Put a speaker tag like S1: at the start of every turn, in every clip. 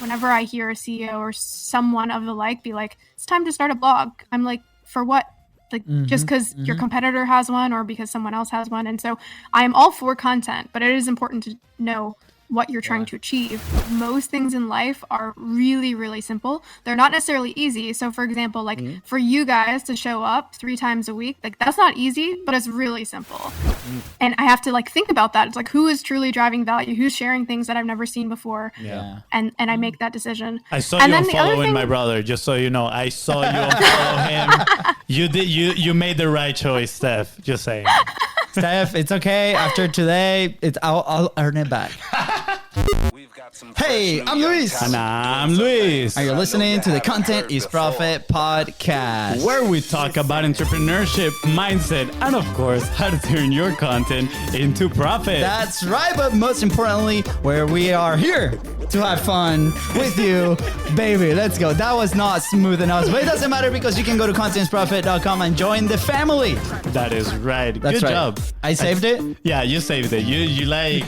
S1: whenever I hear a CEO or someone of the like be like, it's time to start a blog, I'm like, for what? Like, just because your competitor has one or because someone else has one. And so I am all for content, but it is important to know what you're trying to achieve. Most things in life are really, really simple. They're not necessarily easy. So for example, like for you guys to show up 3 times a week, like that's not easy, but it's really simple. And I have to like think about that. It's like, who is truly driving value? Who's sharing things that I've never seen before?
S2: Yeah.
S1: And I make that decision.
S2: I saw you unfollowing my brother, just so you know. I saw you unfollow him. You made the right choice, Steph. Just saying.
S3: Steph, it's okay. After today, I'll earn it back. Hey, I'm Luis.
S2: And I'm Luis.
S3: And you're listening to the Content is Profit podcast,
S2: where we talk about entrepreneurship, mindset, and of course, how to turn your content into profit.
S3: That's right, but most importantly, where we are here to have fun with you, baby. Let's go. That was not smooth enough, but it doesn't matter because you can go to contentsprofit.com and join the family.
S2: That is right.
S3: That's
S2: Good
S3: right.
S2: job.
S3: I saved it?
S2: Yeah, you saved it. You like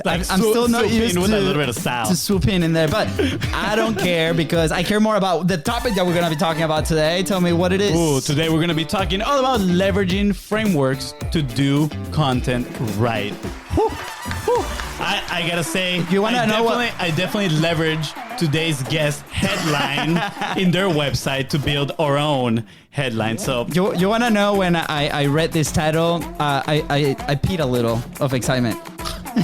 S3: I'm still not used
S2: with
S3: to,
S2: a little bit of style.
S3: to swooping in there, but I don't care because I care more about the topic that we're going to be talking about today. Tell me what it is.
S2: Ooh, today we're going to be talking all about leveraging frameworks to do content right. Whew, whew. I gotta say, I definitely leverage today's guest headline in their website to build our own headline. So
S3: you want to know when I read this title, I peed a little of excitement.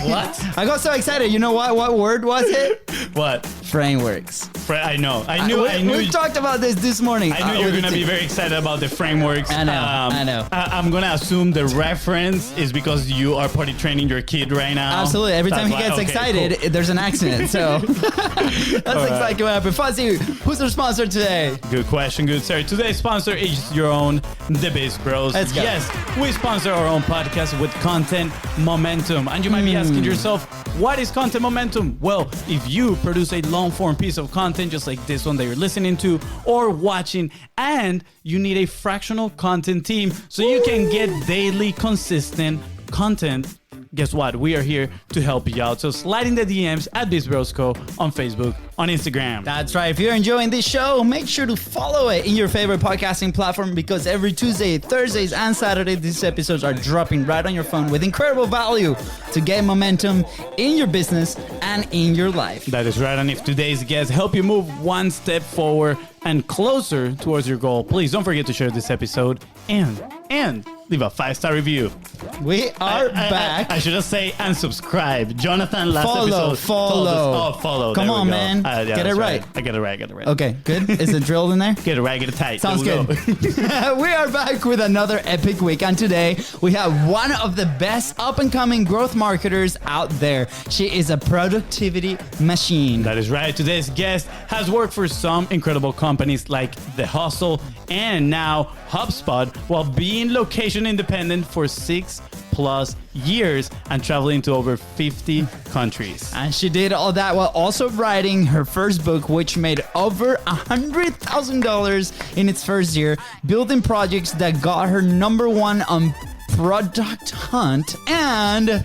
S2: What?
S3: I got so excited. You know what? What word was it?
S2: What?
S3: Frameworks.
S2: I know. I knew.
S3: We talked about this morning.
S2: I knew you were going to be very excited about the frameworks.
S3: I know.
S2: I'm going to assume the reference is because you are potty training your kid right now.
S3: Absolutely. Every time he gets excited, cool. There's an accident. So that's exactly what happened. Fuzzy, who's our sponsor today?
S2: Good question. Good, sir. Today's sponsor is your own, The Biz Bros.
S3: Let's go.
S2: Yes, we sponsor our own podcast with Content Momentum. And you might be asking yourself, what is Content Momentum? Well, if you produce a long-form piece of content just like this one that you're listening to or watching, and you need a fractional content team so you can get daily consistent content, guess what? We are here to help you out. So slide in the DMs at BizBrosCo on Facebook, on Instagram.
S3: That's right. If you're enjoying this show, make sure to follow it in your favorite podcasting platform because every Tuesday, Thursdays, and Saturday, these episodes are dropping right on your phone with incredible value to get momentum in your business and in your life.
S2: That is right. And if today's guests help you move one step forward and closer towards your goal, please don't forget to share this episode and leave a 5-star review.
S3: We are back.
S2: I should just say and subscribe. Jonathan last episode
S3: follow.
S2: told us, follow.
S3: Come on, man.
S2: Yeah,
S3: get it right.
S2: I get it right.
S3: Okay, good. Is it drilled in there?
S2: Get it right, get it tight.
S3: Sounds good. We are back with another epic week. And today we have one of the best up-and-coming growth marketers out there. She is a productivity machine.
S2: That is right. Today's guest has worked for some incredible companies like The Hustle and now HubSpot while being location independent for 6+ years and traveling to over 50 countries.
S3: And she did all that while also writing her first book, which made over $100,000 in its first year, building projects that got her #1 on Product Hunt. And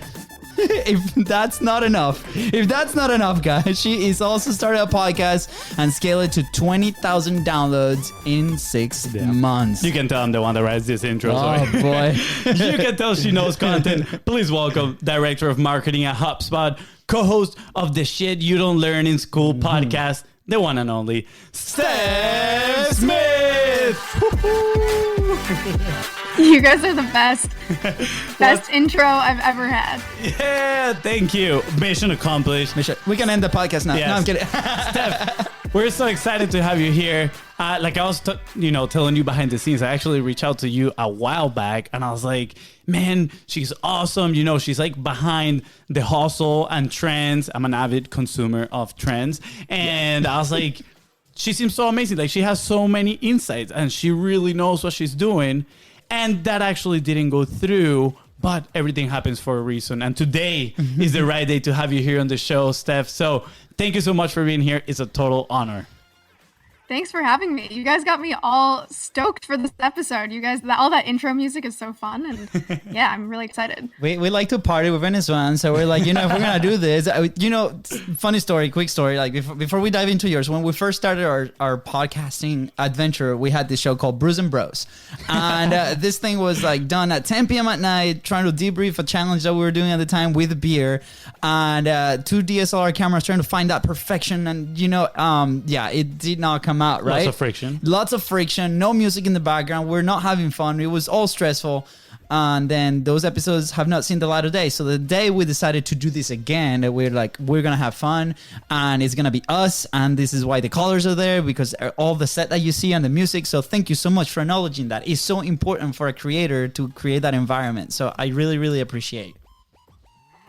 S3: if that's not enough, guys, she is also started a podcast and scaled it to 20,000 downloads in 6 months.
S2: You can tell I'm the one that writes this intro.
S3: Oh, boy.
S2: You can tell she knows content. Please welcome Director of Marketing at HubSpot, co-host of the Shit You Don't Learn in School podcast, the one and only Steph Smith.
S1: You guys are the best. Best intro I've ever had.
S2: Yeah, thank you. Mission accomplished.
S3: We can end the podcast now.
S2: Yes.
S3: No, I'm kidding.
S2: Steph, we're so excited to have you here. Like I was, telling you behind the scenes, I actually reached out to you a while back, and I was like, man, she's awesome. She's like behind the hustle and trends. I'm an avid consumer of trends, and I was like, she seems so amazing. Like she has so many insights, and she really knows what she's doing. And that actually didn't go through, but everything happens for a reason. And today is the right day to have you here on the show, Steph. So thank you so much for being here. It's a total honor.
S1: Thanks for having me. You guys got me all stoked for this episode. You guys, all that intro music is so fun, and yeah, I'm really excited.
S3: We like to party with Venezuelans, so we're like, if we're gonna do this, funny story, quick story. Like before we dive into yours, when we first started our podcasting adventure, we had this show called Brews and Bros, and this thing was like done at 10 p.m. at night, trying to debrief a challenge that we were doing at the time with beer, and 2 DSLR cameras trying to find that perfection, and it did not come out right. Lots of friction, no music in the background. We're not having fun. It was all stressful. And then those episodes have not seen the light of day. So the day we decided to do this again, we're like, we're going to have fun and it's going to be us. And this is why the colors are there, because all the set that you see and the music. So thank you so much for acknowledging that. It's so important for a creator to create that environment. So I really, really appreciate.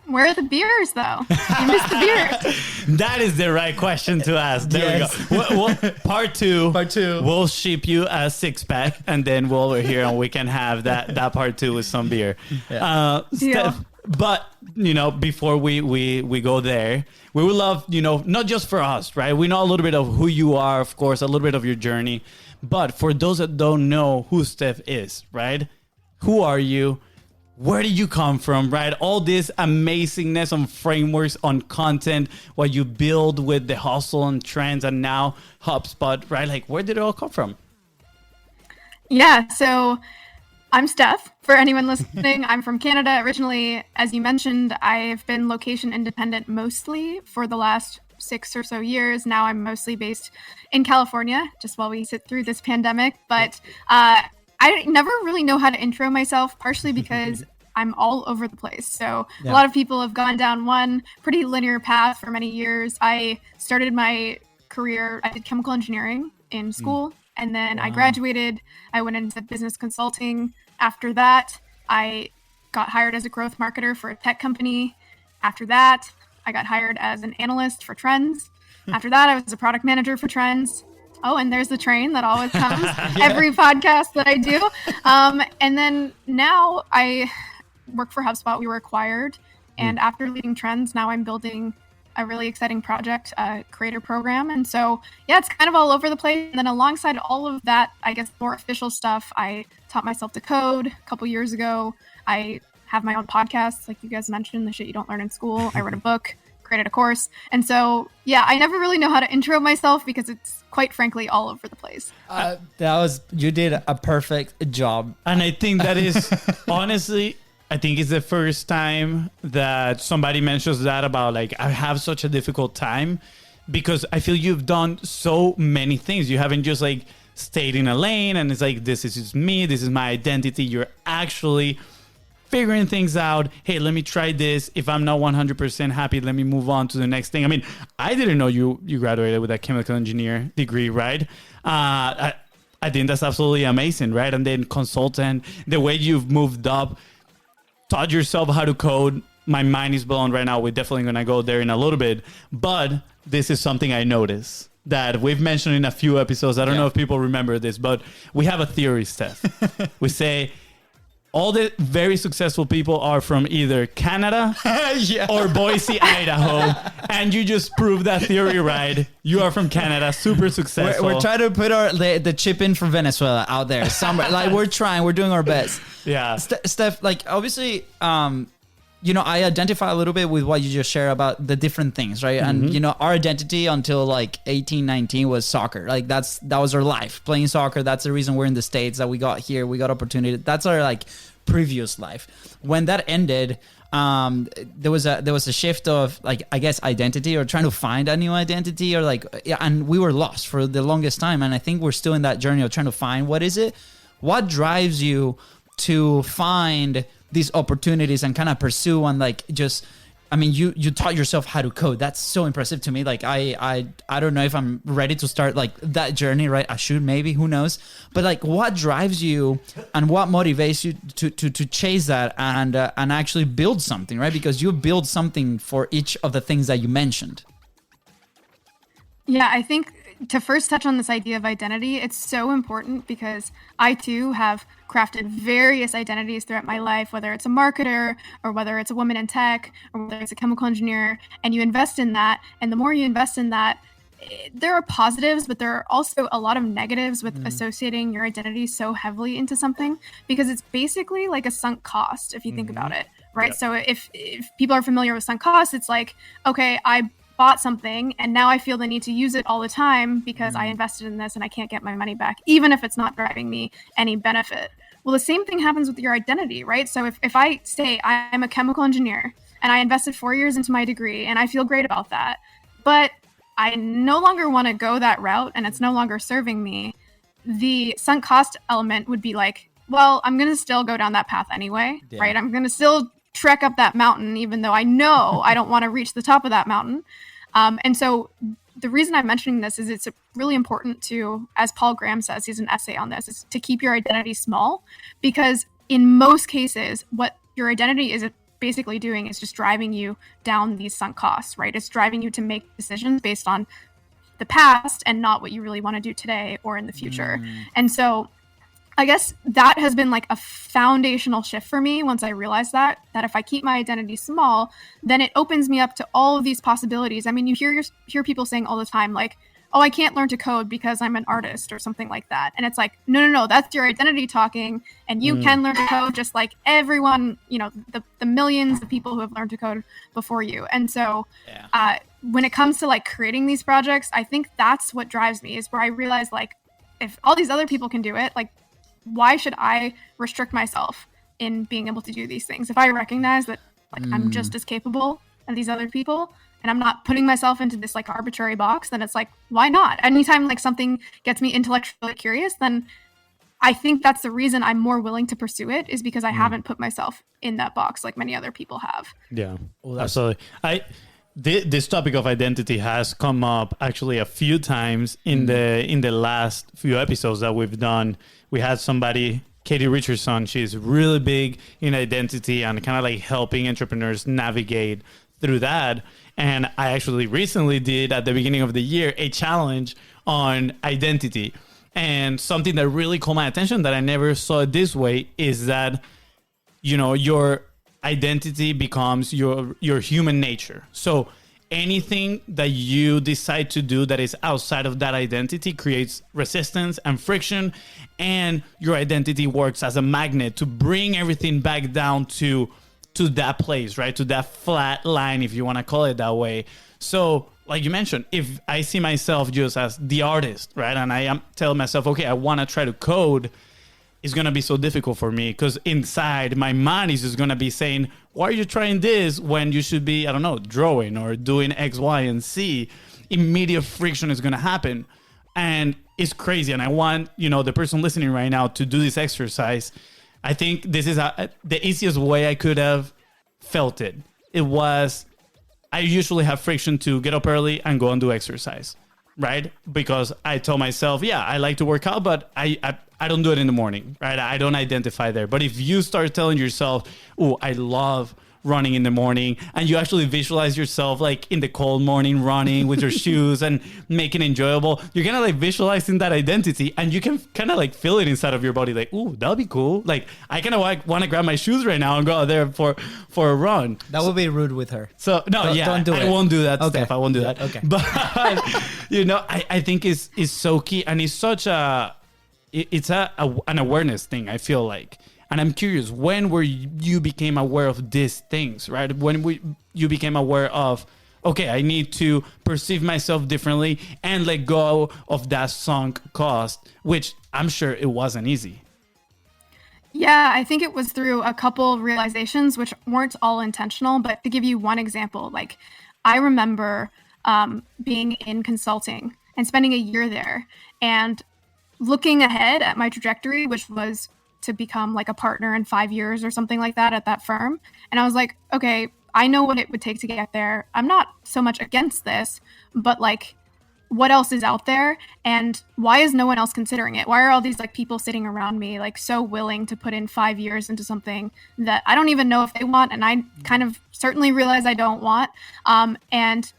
S1: Where are the beers, though? You missed the beers.
S2: That is the right question to ask. There we go. Well, part two. We'll ship you a 6-pack, and then we'll over here, and we can have that part 2 with some beer. Yeah. Steph, but before we go there, we would love not just for us, right? We know a little bit of who you are, of course, a little bit of your journey, but for those that don't know who Steph is, right? Who are you? Where did you come from, right? All this amazingness on frameworks, on content, what you build with the hustle and trends, and now HubSpot, right? Like, where did it all come from?
S1: Yeah, so I'm Steph. For anyone listening, I'm from Canada originally. As you mentioned, I've been location independent mostly for the last 6 or so years. Now I'm mostly based in California, just while we sit through this pandemic. But I never really know how to intro myself, partially because I'm all over the place. So a lot of people have gone down one pretty linear path for many years. I started my career, I did chemical engineering in school, and then I graduated. I went into business consulting. After that, I got hired as a growth marketer for a tech company. After that, I got hired as an analyst for trends. After that, I was a product manager for trends. Oh, and there's the train that always comes every podcast that I do. And then now I work for HubSpot. We were acquired. And after leading trends, now I'm building a really exciting project, a creator program. And so, yeah, it's kind of all over the place. And then alongside all of that, I guess, more official stuff, I taught myself to code a couple years ago. I have my own podcast, like you guys mentioned, the shit you don't learn in school. I wrote a book, created a course. And so, yeah, I never really know how to intro myself because it's quite frankly all over the place.
S3: You did a perfect job.
S2: And I think that is, honestly, I think it's the first time that somebody mentions that about like, I have such a difficult time, because I feel you've done so many things. You haven't just like stayed in a lane and it's like, this is just me, this is my identity. You're actually figuring things out. Hey, let me try this. If I'm not 100% happy, let me move on to the next thing. I mean, I didn't know you graduated with a chemical engineer degree, right? I think that's absolutely amazing, right? And then consultant, the way you've moved up, taught yourself how to code. My mind is blown right now. We're definitely going to go there in a little bit. But this is something I noticed that we've mentioned in a few episodes. I don't know if people remember this, but we have a theory, Steph. We say all the very successful people are from either Canada or Boise, Idaho. And you just proved that theory right. You are from Canada, super successful.
S3: We're trying to put the chip in from Venezuela out there somewhere. Like, we're trying, we're doing our best.
S2: Yeah.
S3: Steph, like, obviously, I identify a little bit with what you just shared about the different things, right? Mm-hmm. And, our identity until like 18, 19 was soccer. Like, that was our life, playing soccer. That's the reason we're in the States, that we got here, we got opportunity. That's our like previous life. When that ended, there was a shift of like, I guess, identity, or trying to find a new identity, or like, and we were lost for the longest time. And I think we're still in that journey of trying to find what drives you to find these opportunities and kind of pursue and like just, I mean, you taught yourself how to code. That's so impressive to me. Like, I don't know if I'm ready to start like that journey, right? I should, maybe, who knows? But like, what drives you and what motivates you to chase that and actually build something, right? Because you build something for each of the things that you mentioned.
S1: Yeah, I think to first touch on this idea of identity, it's so important because I too have crafted various identities throughout my life, whether it's a marketer or whether it's a woman in tech or whether it's a chemical engineer, and you invest in that. And the more you invest in that, there are positives, but there are also a lot of negatives with associating your identity so heavily into something, because it's basically like a sunk cost if you think about it, right? So if people are familiar with sunk costs, it's like, okay, I bought something and now I feel the need to use it all the time because I invested in this and I can't get my money back, even if it's not driving me any benefit. Well, the same thing happens with your identity, right? So if I say I'm a chemical engineer and I invested 4 years into my degree and I feel great about that, but I no longer want to go that route and it's no longer serving me, the sunk cost element would be like, well, I'm going to still go down that path anyway, right? I'm going to still trek up that mountain, even though I know I don't want to reach the top of that mountain. And so the reason I'm mentioning this is it's really important to, as Paul Graham says, he's an essay on this, is to keep your identity small, because in most cases, what your identity is basically doing is just driving you down these sunk costs, right? It's driving you to make decisions based on the past and not what you really want to do today or in the future. And so I guess that has been like a foundational shift for me once I realized that if I keep my identity small, then it opens me up to all of these possibilities. I mean, you hear people saying all the time, like, oh, I can't learn to code because I'm an artist or something like that. And it's like, no, that's your identity talking, and you can learn to code just like everyone, the millions of people who have learned to code before you. And so when it comes to like creating these projects, I think that's what drives me, is where I realize, like, if all these other people can do it, like, why should I restrict myself in being able to do these things? If I recognize that, like, I'm just as capable as these other people, and I'm not putting myself into this like arbitrary box, then it's like, why not? Anytime like something gets me intellectually curious, then I think that's the reason I'm more willing to pursue it, is because I haven't put myself in that box like many other people have.
S2: Yeah, absolutely. This topic of identity has come up actually a few times in the last few episodes that we've done. We had somebody, Katie Richardson. She's really big in identity and kind of like helping entrepreneurs navigate through that. And I actually recently did, at the beginning of the year, a challenge on identity. And something that really caught my attention that I never saw it this way is that, your identity becomes your human nature. So anything that you decide to do that is outside of that identity creates resistance and friction, and your identity works as a magnet to bring everything back down to that place, right? To that flat line, if you want to call it that way. So like you mentioned, if I see myself just as the artist, right? And I am telling myself, okay, I want to try to code, it's going to be so difficult for me, because inside my mind is just going to be saying, why are you trying this when you should be, I don't know, drawing or doing X, Y, and Z? Immediate friction is going to happen. And it's crazy. And I want, the person listening right now to do this exercise. I think this is the easiest way I could have felt it. It was, I usually have friction to get up early and go and do exercise, right? Because I tell myself, yeah, I like to work out, but I don't do it in the morning, right? I don't identify there. But if you start telling yourself, oh, I love running in the morning, and you actually visualize yourself like in the cold morning running with your shoes and making it enjoyable, you're kind of like visualizing that identity, and you can kind of like feel it inside of your body, like, ooh, that'll be cool. Like, I kind of want to grab my shoes right now and go out there for a run.
S3: That would be rude with her.
S2: So don't do it. I won't do that,
S3: okay.
S2: Steph. I won't do that.
S3: Okay.
S2: But I think it's so key, and it's such it's an awareness thing, I feel like. And I'm curious, when were you became aware of these things, right? When you became aware of, okay, I need to perceive myself differently and let go of that sunk cost, which I'm sure it wasn't easy.
S1: Yeah, I think it was through a couple realizations, which weren't all intentional. But to give you one example, like, I remember being in consulting and spending a year there and looking ahead at my trajectory, which was to become like a partner in 5 years or something like that at that firm. And I was like, okay, I know what it would take to get there. I'm not so much against this, but like, what else is out there? And why is no one else considering it? Why are all these like people sitting around me like so willing to put in 5 years into something that I don't even know if they want? And I kind of certainly realize I don't want. And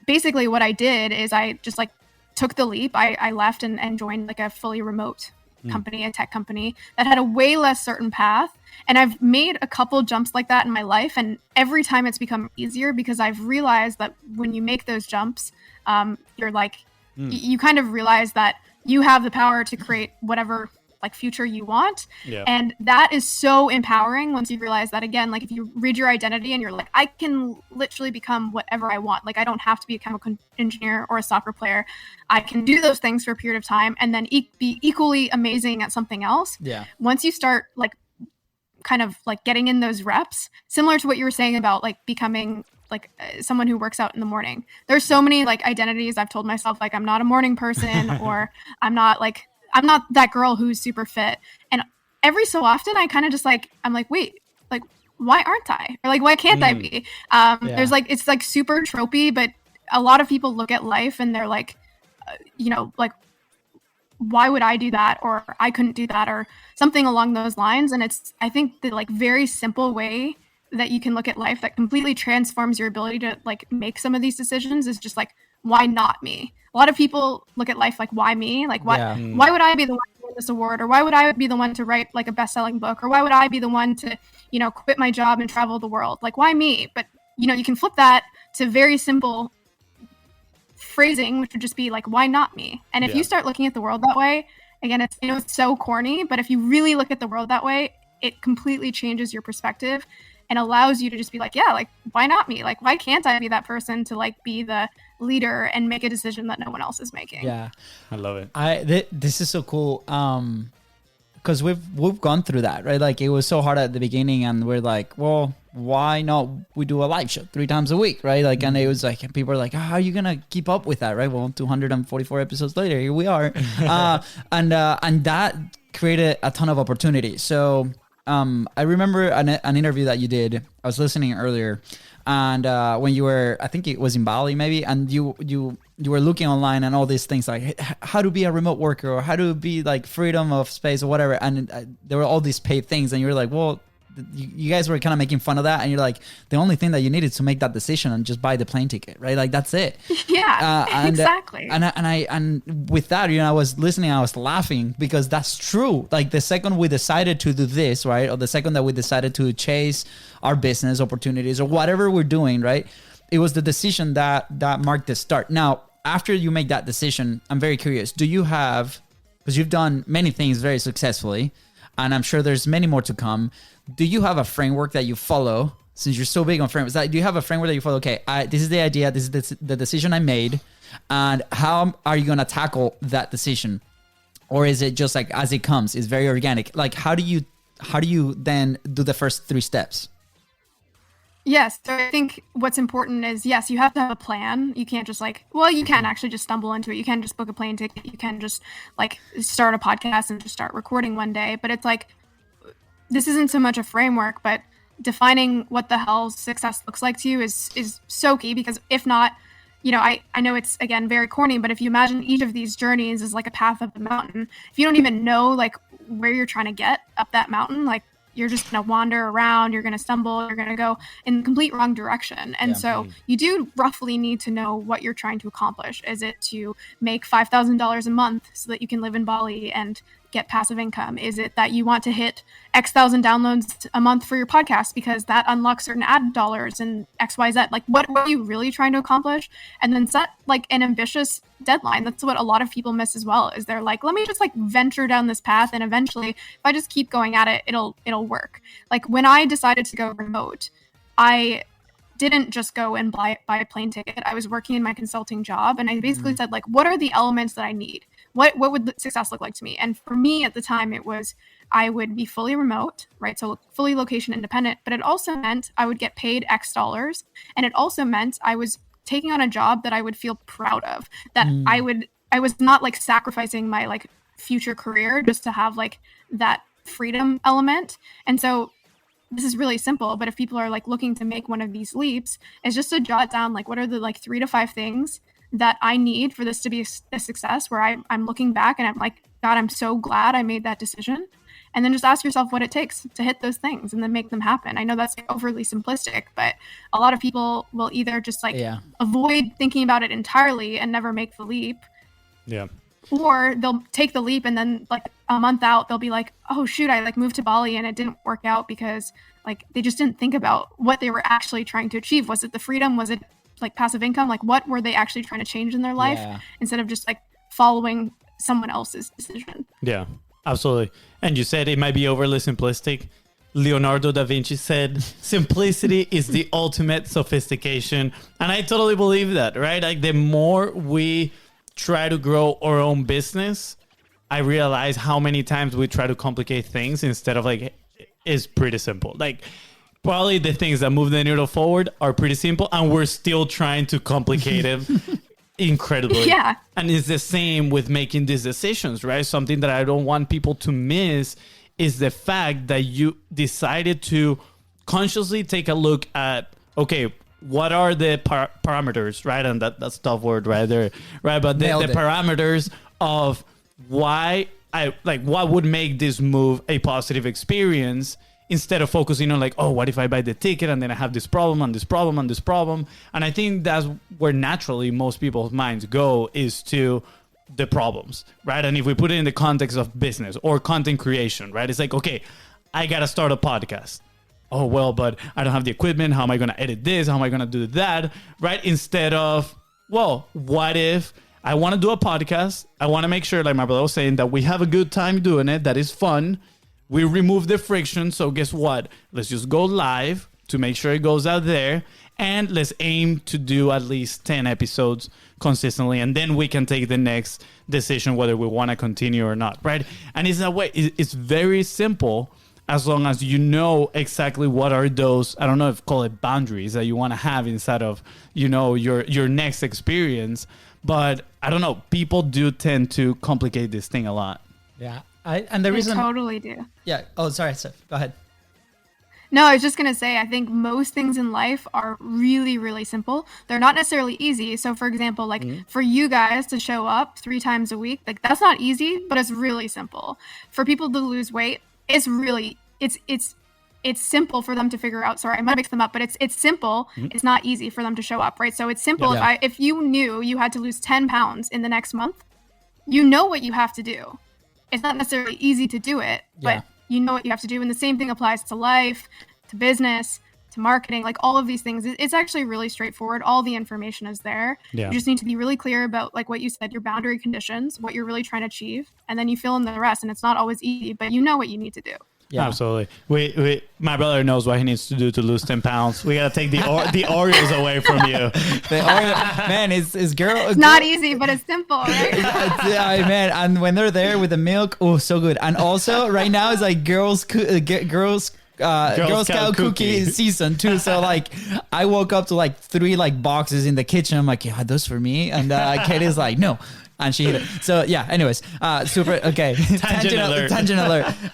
S1: basically what I did is I just like took the leap. I left and joined like a fully remote company, a tech company that had a way less certain path. And I've made a couple jumps like that in my life. And every time it's become easier, because I've realized that when you make those jumps, you're like you kind of realize that you have the power to create whatever like future you want.
S2: Yeah.
S1: And that is so empowering once you realize that, again, like if you read your identity and you're like, I can literally become whatever I want. Like I don't have to be a chemical engineer or a soccer player. I can do those things for a period of time and then be equally amazing at something else.
S3: Yeah.
S1: Once you start like kind of like getting in those reps, similar to what you were saying about like becoming like someone who works out in the morning. There's so many like identities I've told myself, like I'm not a morning person or I'm not that girl who's super fit. And every so often I kind of just like, I'm like, wait, like, why aren't I? Or like, why can't I be? There's like, it's like super tropey, but a lot of people look at life and they're like, like, why would I do that? Or I couldn't do that or something along those lines. And it's, I think the like very simple way that you can look at life that completely transforms your ability to like make some of these decisions is just like, why not me? A lot of people look at life like, why me? Like, why would I be the one to win this award? Or why would I be the one to write like a best-selling book? Or why would I be the one to, quit my job and travel the world? Like, why me? But, you can flip that to very simple phrasing, which would just be like, why not me? And if you start looking at the world that way, again, it's, it's so corny, but if you really look at the world that way, it completely changes your perspective and allows you to just be like, yeah, like, why not me? Like, why can't I be that person to like be the leader and make a decision that no one else is making?
S3: Yeah.
S2: I love it.
S3: This is so cool. Because we've gone through that, right? Like it was so hard at the beginning and we're like, well, why not we do a live show 3 times a week, right? Like, and it was like, people are like, how are you going to keep up with that, right? Well, 244 episodes later, here we are. And that created a ton of opportunity. So I remember an interview that you did. I was listening earlier, and when you were, I think it was in Bali maybe, and you were looking online and all these things like how to be a remote worker or how to be like freedom of space or whatever, and there were all these paid things, and you were like, well, you guys were kind of making fun of that, and you're like, the only thing that you needed to make that decision and just buy the plane ticket, right? Like that's it.
S1: Yeah, exactly.
S3: And with that, I was listening, I was laughing because that's true. Like the second we decided to do this, right, or the second that we decided to chase our business opportunities or whatever we're doing, right, it was the decision that marked the start. Now, after you make that decision, I'm very curious. Do you have, because you've done many things very successfully, and I'm sure there's many more to come. Do you have a framework that you follow? Since you're so big on frameworks, do you have a framework that you follow? Okay, this is the idea. This is the decision I made, and how are you gonna tackle that decision? Or is it just like as it comes? It's very organic. Like how do you then do the first 3 steps?
S1: Yes. So I think what's important is, yes, you have to have a plan. You can't just like, well, you can actually just stumble into it. You can just book a plane ticket. You can just like start a podcast and just start recording one day. But it's like, this isn't so much a framework, but defining what the hell success looks like to you is so key, because if not, I know it's, again, very corny, but if you imagine each of these journeys is like a path up the mountain, if you don't even know like where you're trying to get up that mountain, like you're just going to wander around, you're going to stumble, you're going to go in the complete wrong direction. And so you do roughly need to know what you're trying to accomplish. Is it to make $5,000 a month so that you can live in Bali and get passive income? Is it that you want to hit X thousand downloads a month for your podcast because that unlocks certain ad dollars and XYZ? Like what are you really trying to accomplish? And then set like an ambitious deadline. That's what a lot of people miss as well, is they're like, let me just like venture down this path, and eventually if I just keep going at it, it'll work. Like when I decided to go remote, I didn't just go and buy a plane ticket. I was working in my consulting job, and I basically said like, what are the elements that I need? What would success look like to me? And for me at the time, it was I would be fully remote, right? So fully location independent, but it also meant I would get paid X dollars. And it also meant I was taking on a job that I would feel proud of, that I was not like sacrificing my like future career just to have like that freedom element. And so this is really simple, but if people are like looking to make one of these leaps, it's just to jot down like, what are the like 3 to 5 things that I need for this to be a success, where I'm looking back and I'm like, God, I'm so glad I made that decision. And then just ask yourself what it takes to hit those things and then make them happen. I know that's overly simplistic, but a lot of people will either just like avoid thinking about it entirely and never make the leap.
S2: Yeah.
S1: Or they'll take the leap and then like a month out, they'll be like, oh shoot, I like moved to Bali and it didn't work out because like they just didn't think about what they were actually trying to achieve. Was it the freedom? Was it like passive income, like what were they actually trying to change in their life instead of just like following someone else's decision.
S2: Yeah, absolutely. And you said it might be overly simplistic. Leonardo da Vinci said, simplicity is the ultimate sophistication. And I totally believe that, right? Like the more we try to grow our own business, I realize how many times we try to complicate things instead of like, it's pretty simple. Like probably the things that move the needle forward are pretty simple and we're still trying to complicate it incredibly.
S1: Yeah.
S2: And it's the same with making these decisions, right? Something that I don't want people to miss is the fact that you decided to consciously take a look at, okay, what are the parameters, right? And that's a tough word right there, right? But the parameters of why what would make this move a positive experience instead of focusing on like, oh, what if I buy the ticket and then I have this problem and this problem and this problem? And I think that's where naturally most people's minds go is to the problems, right? And if we put it in the context of business or content creation, right? It's like, okay, I got to start a podcast. Oh, well, but I don't have the equipment. How am I going to edit this? How am I going to do that? Right? Instead of, well, what if I want to do a podcast? I want to make sure, like my brother was saying, that we have a good time doing it. That is fun. We remove the friction. So guess what? Let's just go live to make sure it goes out there. And let's aim to do at least 10 episodes consistently. And then we can take the next decision whether we want to continue or not, right? And it's that way. It's very simple as long as you know exactly what are those, I don't know if call it boundaries that you want to have inside of, you know, your next experience. But I don't know. People do tend to complicate this thing a lot.
S3: Yeah. And the reason...
S1: They totally do.
S3: Yeah. Oh, sorry, Steph. Go ahead.
S1: No, I was just going to say, I think most things in life are really, really simple. They're not necessarily easy. So for example, like for you guys to show up 3 times a week, like that's not easy, but it's really simple. For people to lose weight, it's really, it's simple for them to figure out. Sorry, I might mix them up, but it's simple. It's not easy for them to show up, right? So it's simple.
S3: Yeah.
S1: If you knew you had to lose 10 pounds in the next month, you know what you have to do. It's not necessarily easy to do it, but you know what you have to do. And the same thing applies to life, to business, to marketing, like all of these things. It's actually really straightforward. All the information is there.
S2: Yeah.
S1: You just need to be really clear about, like what you said, your boundary conditions, what you're really trying to achieve, and then you fill in the rest. And it's not always easy, but you know what you need to do.
S2: Yeah, absolutely. We my brother knows what he needs to do to lose 10 pounds. We got to take the Oreos away from you.
S3: Man, it's girl.
S1: It's not easy, but it's simple, right?
S3: Yeah, man. And when they're there with the milk, oh, so good. And also right now it's like Girl Scout cookie season too. So like I woke up to like 3 like boxes in the kitchen. I'm like, yeah, those for me. And Katie's like, no. And she hit it. So yeah, anyways, super. Okay. Tangent alert.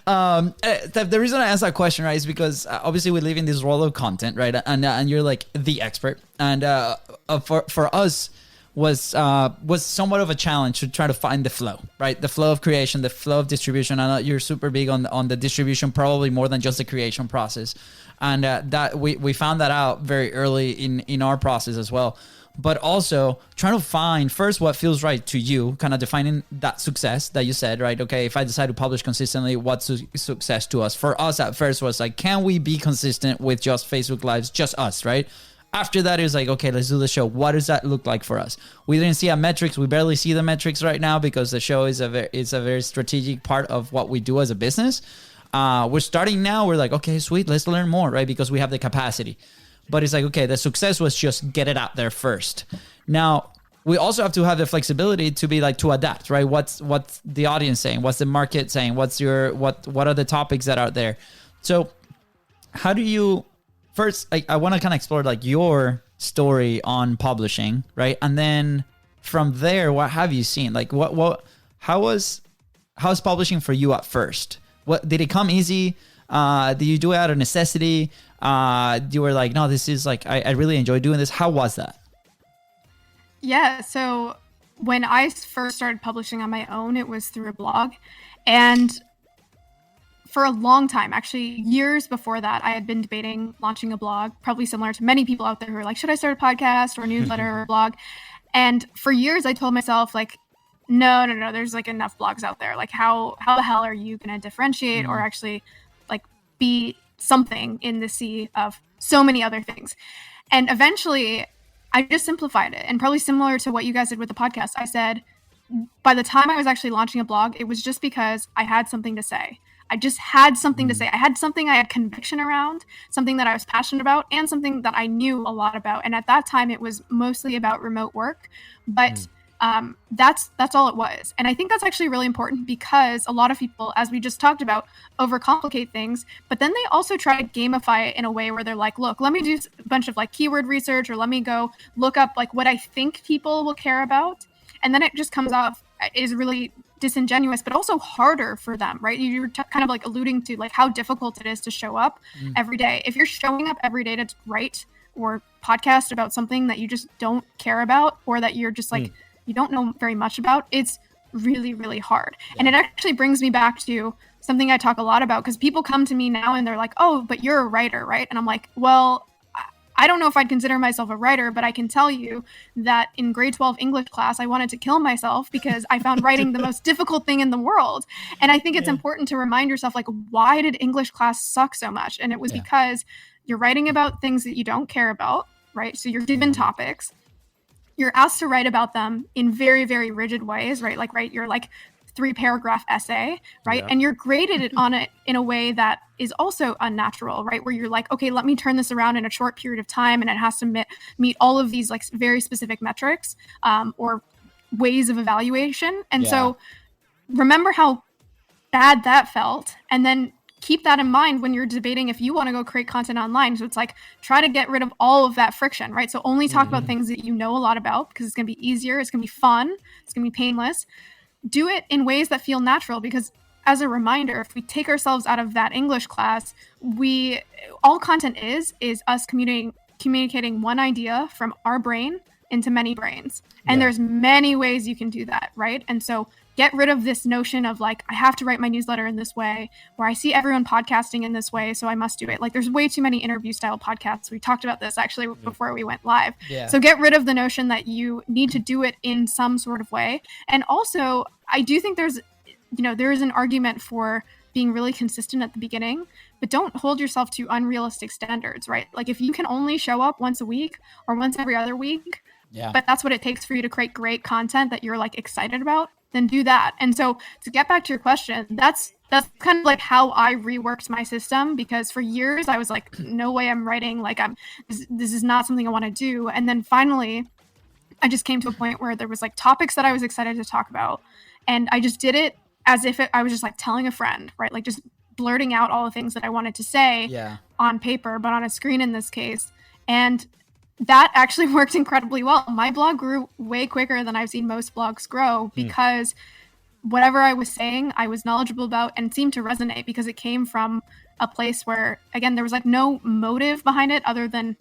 S3: The reason I asked that question, right, is because obviously we live in this world of content, right? And you're like the expert. And for us was somewhat of a challenge to try to find the flow, right? The flow of creation, the flow of distribution. I know you're super big on the distribution, probably more than just the creation process. And that we found that out very early in our process as well. But also trying to find first what feels right to you, kind of defining that success that you said, right? Okay, if I decide to publish consistently, what's success to us? For us at first was like, can we be consistent with just Facebook Lives, just us, right? After that, it was like, okay, let's do the show. What does that look like for us? We didn't see our metrics. We barely see the metrics right now because the show is a very strategic part of what we do as a business. We're starting now. We're like, okay, sweet, let's learn more, right? Because we have the capacity. But it's like, okay, the success was just get it out there first. Now, we also have to have the flexibility to be like, to adapt, right? What's the audience saying? What's the market saying? What are the topics that are there? So how do you, first, I want to kind of explore like your story on publishing, right? And then from there, what have you seen? Like how's publishing for you at first? What, did it come easy? Did you do it out of necessity? You were like, no, this is like, I really enjoy doing this. How was that?
S1: Yeah. So when I first started publishing on my own, it was through a blog. And for a long time, actually years before that, I had been debating launching a blog, probably similar to many people out there who are like, should I start a podcast or a newsletter or a blog? And for years I told myself like, no, there's like enough blogs out there. Like how the hell are you going to differentiate or actually like be something in the sea of so many other things? And eventually I just simplified it. And probably similar to what you guys did with the podcast, I said, by the time I was actually launching a blog, it was just because I had something to say. I just had something to say. I had something I had conviction around, something that I was passionate about, and something that I knew a lot about. And at that time, it was mostly about remote work. But that's all it was. And I think that's actually really important because a lot of people, as we just talked about, overcomplicate things. But then they also try to gamify it in a way where they're like, look, let me do a bunch of like keyword research, or let me go look up like what I think people will care about. And then it just comes off is really disingenuous, but also harder for them, right? You're kind of like alluding to like how difficult it is to show up every day. If you're showing up every day to write or podcast about something that you just don't care about, or that you're just like, you don't know very much about, it's really, really hard. And it actually brings me back to something I talk a lot about, because people come to me now and they're like, oh, but you're a writer, right? And I'm like, well, I don't know if I'd consider myself a writer, but I can tell you that in grade 12 English class, I wanted to kill myself because I found writing the most difficult thing in the world. And I think it's important to remind yourself, like, why did English class suck so much? And it was because you're writing about things that you don't care about, right? So you're given topics. You're asked to write about them in very, very rigid ways, right? Like, write your like 3-paragraph essay, right? And you're graded on it in a way that is also unnatural, right? Where you're like, okay, let me turn this around in a short period of time, and it has to meet all of these like very specific metrics or ways of evaluation. And so remember how bad that felt, and then keep that in mind when you're debating if you want to go create content online. So it's like, try to get rid of all of that friction, right? So only talk about things that you know a lot about, because it's going to be easier, it's going to be fun, it's going to be painless. Do it in ways that feel natural, because as a reminder, if we take ourselves out of that English class, all content is us communicating one idea from our brain into many brains. And there's many ways you can do that, right? And so get rid of this notion of like, I have to write my newsletter in this way, or I see everyone podcasting in this way, so I must do it. Like, there's way too many interview style podcasts. We talked about this actually before we went live. So get rid of the notion that you need to do it in some sort of way. And also, I do think there is an argument for being really consistent at the beginning, but don't hold yourself to unrealistic standards, right? Like, if you can only show up once a week or once every other week, but that's what it takes for you to create great content that you're like excited about, then do that. And so to get back to your question, that's kind of like how I reworked my system, because for years I was like, no way I'm writing, like this is not something I want to do. And then finally I just came to a point where there was like topics that I was excited to talk about, and I just did it as if I was just like telling a friend, right? Like just blurting out all the things that I wanted to say on paper, but on a screen in this case. And that actually worked incredibly well. My blog grew way quicker than I've seen most blogs grow, because whatever I was saying, I was knowledgeable about and seemed to resonate, because it came from a place where, again, there was like no motive behind it other than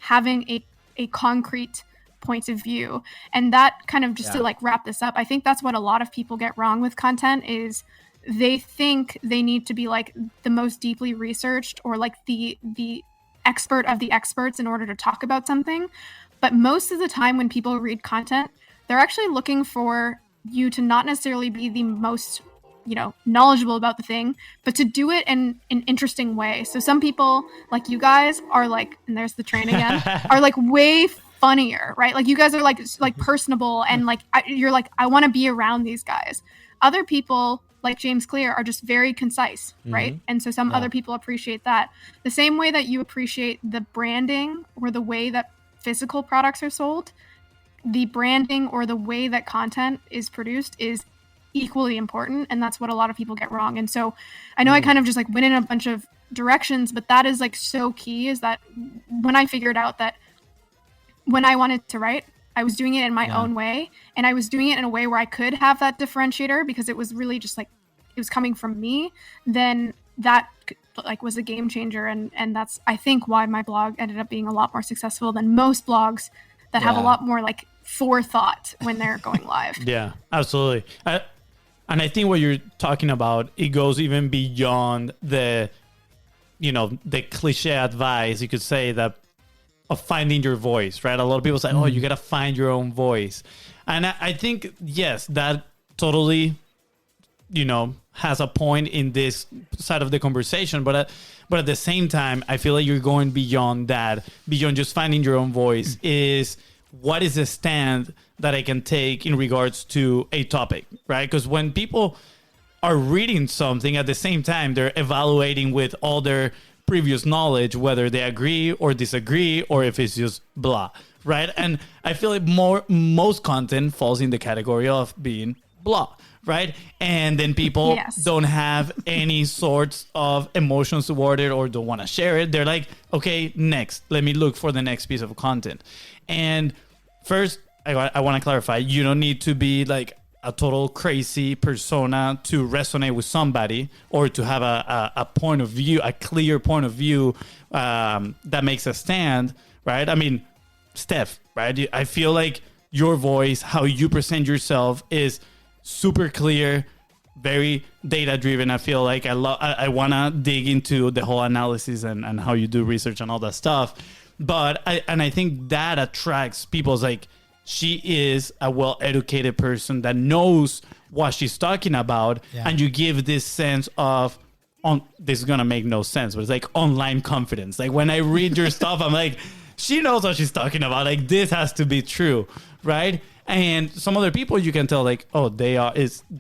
S1: having a concrete point of view. And that kind of just to like wrap this up, I think that's what a lot of people get wrong with content, is they think they need to be like the most deeply researched or like the expert of the experts in order to talk about something. But most of the time when people read content, they're actually looking for you to not necessarily be the most, knowledgeable about the thing, but to do it in an interesting way. So some people, like you guys, are like, and there's the train again, are like way funnier, right? Like you guys are like personable, and like you're like, I want to be around these guys. Other people, like James Clear, are just very concise, right? And so some other people appreciate that. The same way that you appreciate the branding or the way that physical products are sold, the branding or the way that content is produced is equally important. And that's what a lot of people get wrong. And so I know I kind of just like went in a bunch of directions, but that is like so key, is that when I figured out that when I wanted to write, I was doing it in my own way, and I was doing it in a way where I could have that differentiator, because it was really just like, it was coming from me, then that like was a game changer. And that's, I think, why my blog ended up being a lot more successful than most blogs that have a lot more like forethought when they're going live.
S2: Yeah, absolutely. And I think what you're talking about, it goes even beyond the cliche advice, you could say, that of finding your voice, right? A lot of people say, oh, you got to find your own voice. And I think, yes, that totally, has a point in this side of the conversation. But at the same time, I feel like you're going beyond that, beyond just finding your own voice, is what is the stand that I can take in regards to a topic, right? Because when people are reading something at the same time, they're evaluating with all their previous knowledge, whether they agree or disagree, or if it's just blah, right? And I feel like most content falls in the category of being blah, right? And then people don't have any sorts of emotions toward it or don't want to share it. They're like, okay, next, let me look for the next piece of content. And first, I want to clarify, you don't need to be like a total crazy persona to resonate with somebody or to have a point of view, a clear point of view that makes a stand, right? I mean, Steph, right? I feel like your voice, how you present yourself is super clear, very data driven. I feel like I want to dig into the whole analysis and how you do research and all that stuff. But I think that attracts people's like, she is a well-educated person that knows what she's talking about. Yeah. And you give this sense of, this is going to make no sense, but it's like online confidence. Like when I read your stuff, I'm like, she knows what she's talking about. Like this has to be true, right? And some other people you can tell like, oh, they're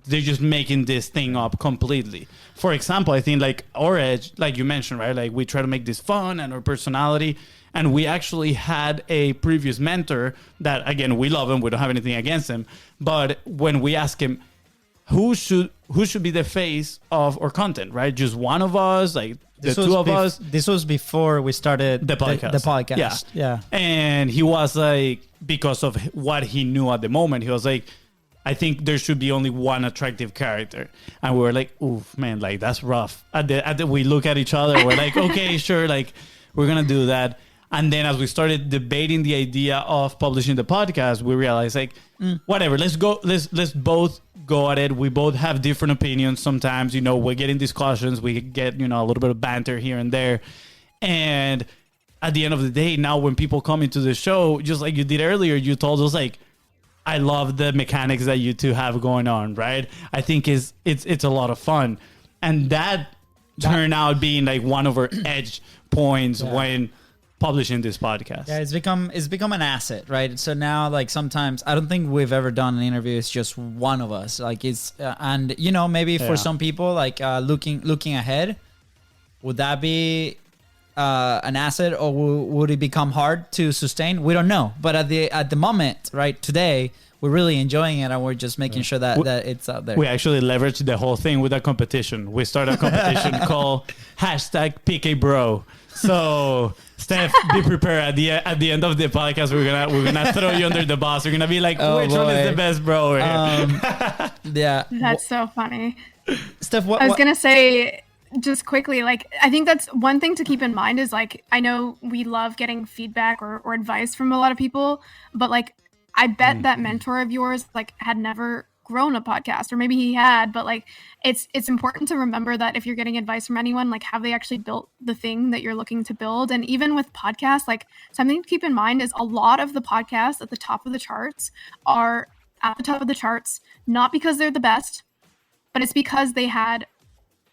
S2: just making this thing up completely. For example, I think like our edge, like you mentioned, right? Like we try to make this fun and our personality. And we actually had a previous mentor that, again, we love him. We don't have anything against him. But when we ask him, who should be the face of our content, right? Just one of us, like the two of us.
S3: This was before we started the podcast. The podcast. Yeah.
S2: And he was like, because of what he knew at the moment, he was like, I think there should be only one attractive character. And we were like, oof, man, like that's rough. We look at each other. We're like, okay, sure. Like we're going to do that. And then as we started debating the idea of publishing the podcast, we realized like, whatever, let's both go at it. We both have different opinions. Sometimes, we get in discussions, we get, a little bit of banter here and there. And at the end of the day, now when people come into the show, just like you did earlier, you told us like, I love the mechanics that you two have going on, right? I think it's a lot of fun. And that turned out being like one of our edge points when publishing this podcast.
S3: Yeah, it's become an asset, right? So now, like sometimes I don't think we've ever done an interview. It's just one of us. Like it's and maybe for some people, like looking ahead, would that be an asset or would it become hard to sustain? We don't know. But at the moment, right today, we're really enjoying it and we're just making sure that it's out there.
S2: We actually leveraged the whole thing with a competition. We started a competition called #PKBro. So Steph, be prepared. At the end of the podcast, we're gonna throw you under the bus. We're gonna be like, which one is the best bro?
S3: Yeah,
S1: that's so funny.
S3: Steph,
S1: I was gonna say just quickly, like I think that's one thing to keep in mind is like I know we love getting feedback or advice from a lot of people, but like I bet that mentor of yours like had never grown a podcast, or maybe he had, but like it's important to remember that if you're getting advice from anyone, like have they actually built the thing that you're looking to build? And even with podcasts, like something to keep in mind is a lot of the podcasts at the top of the charts are at the top of the charts not because they're the best, but it's because they had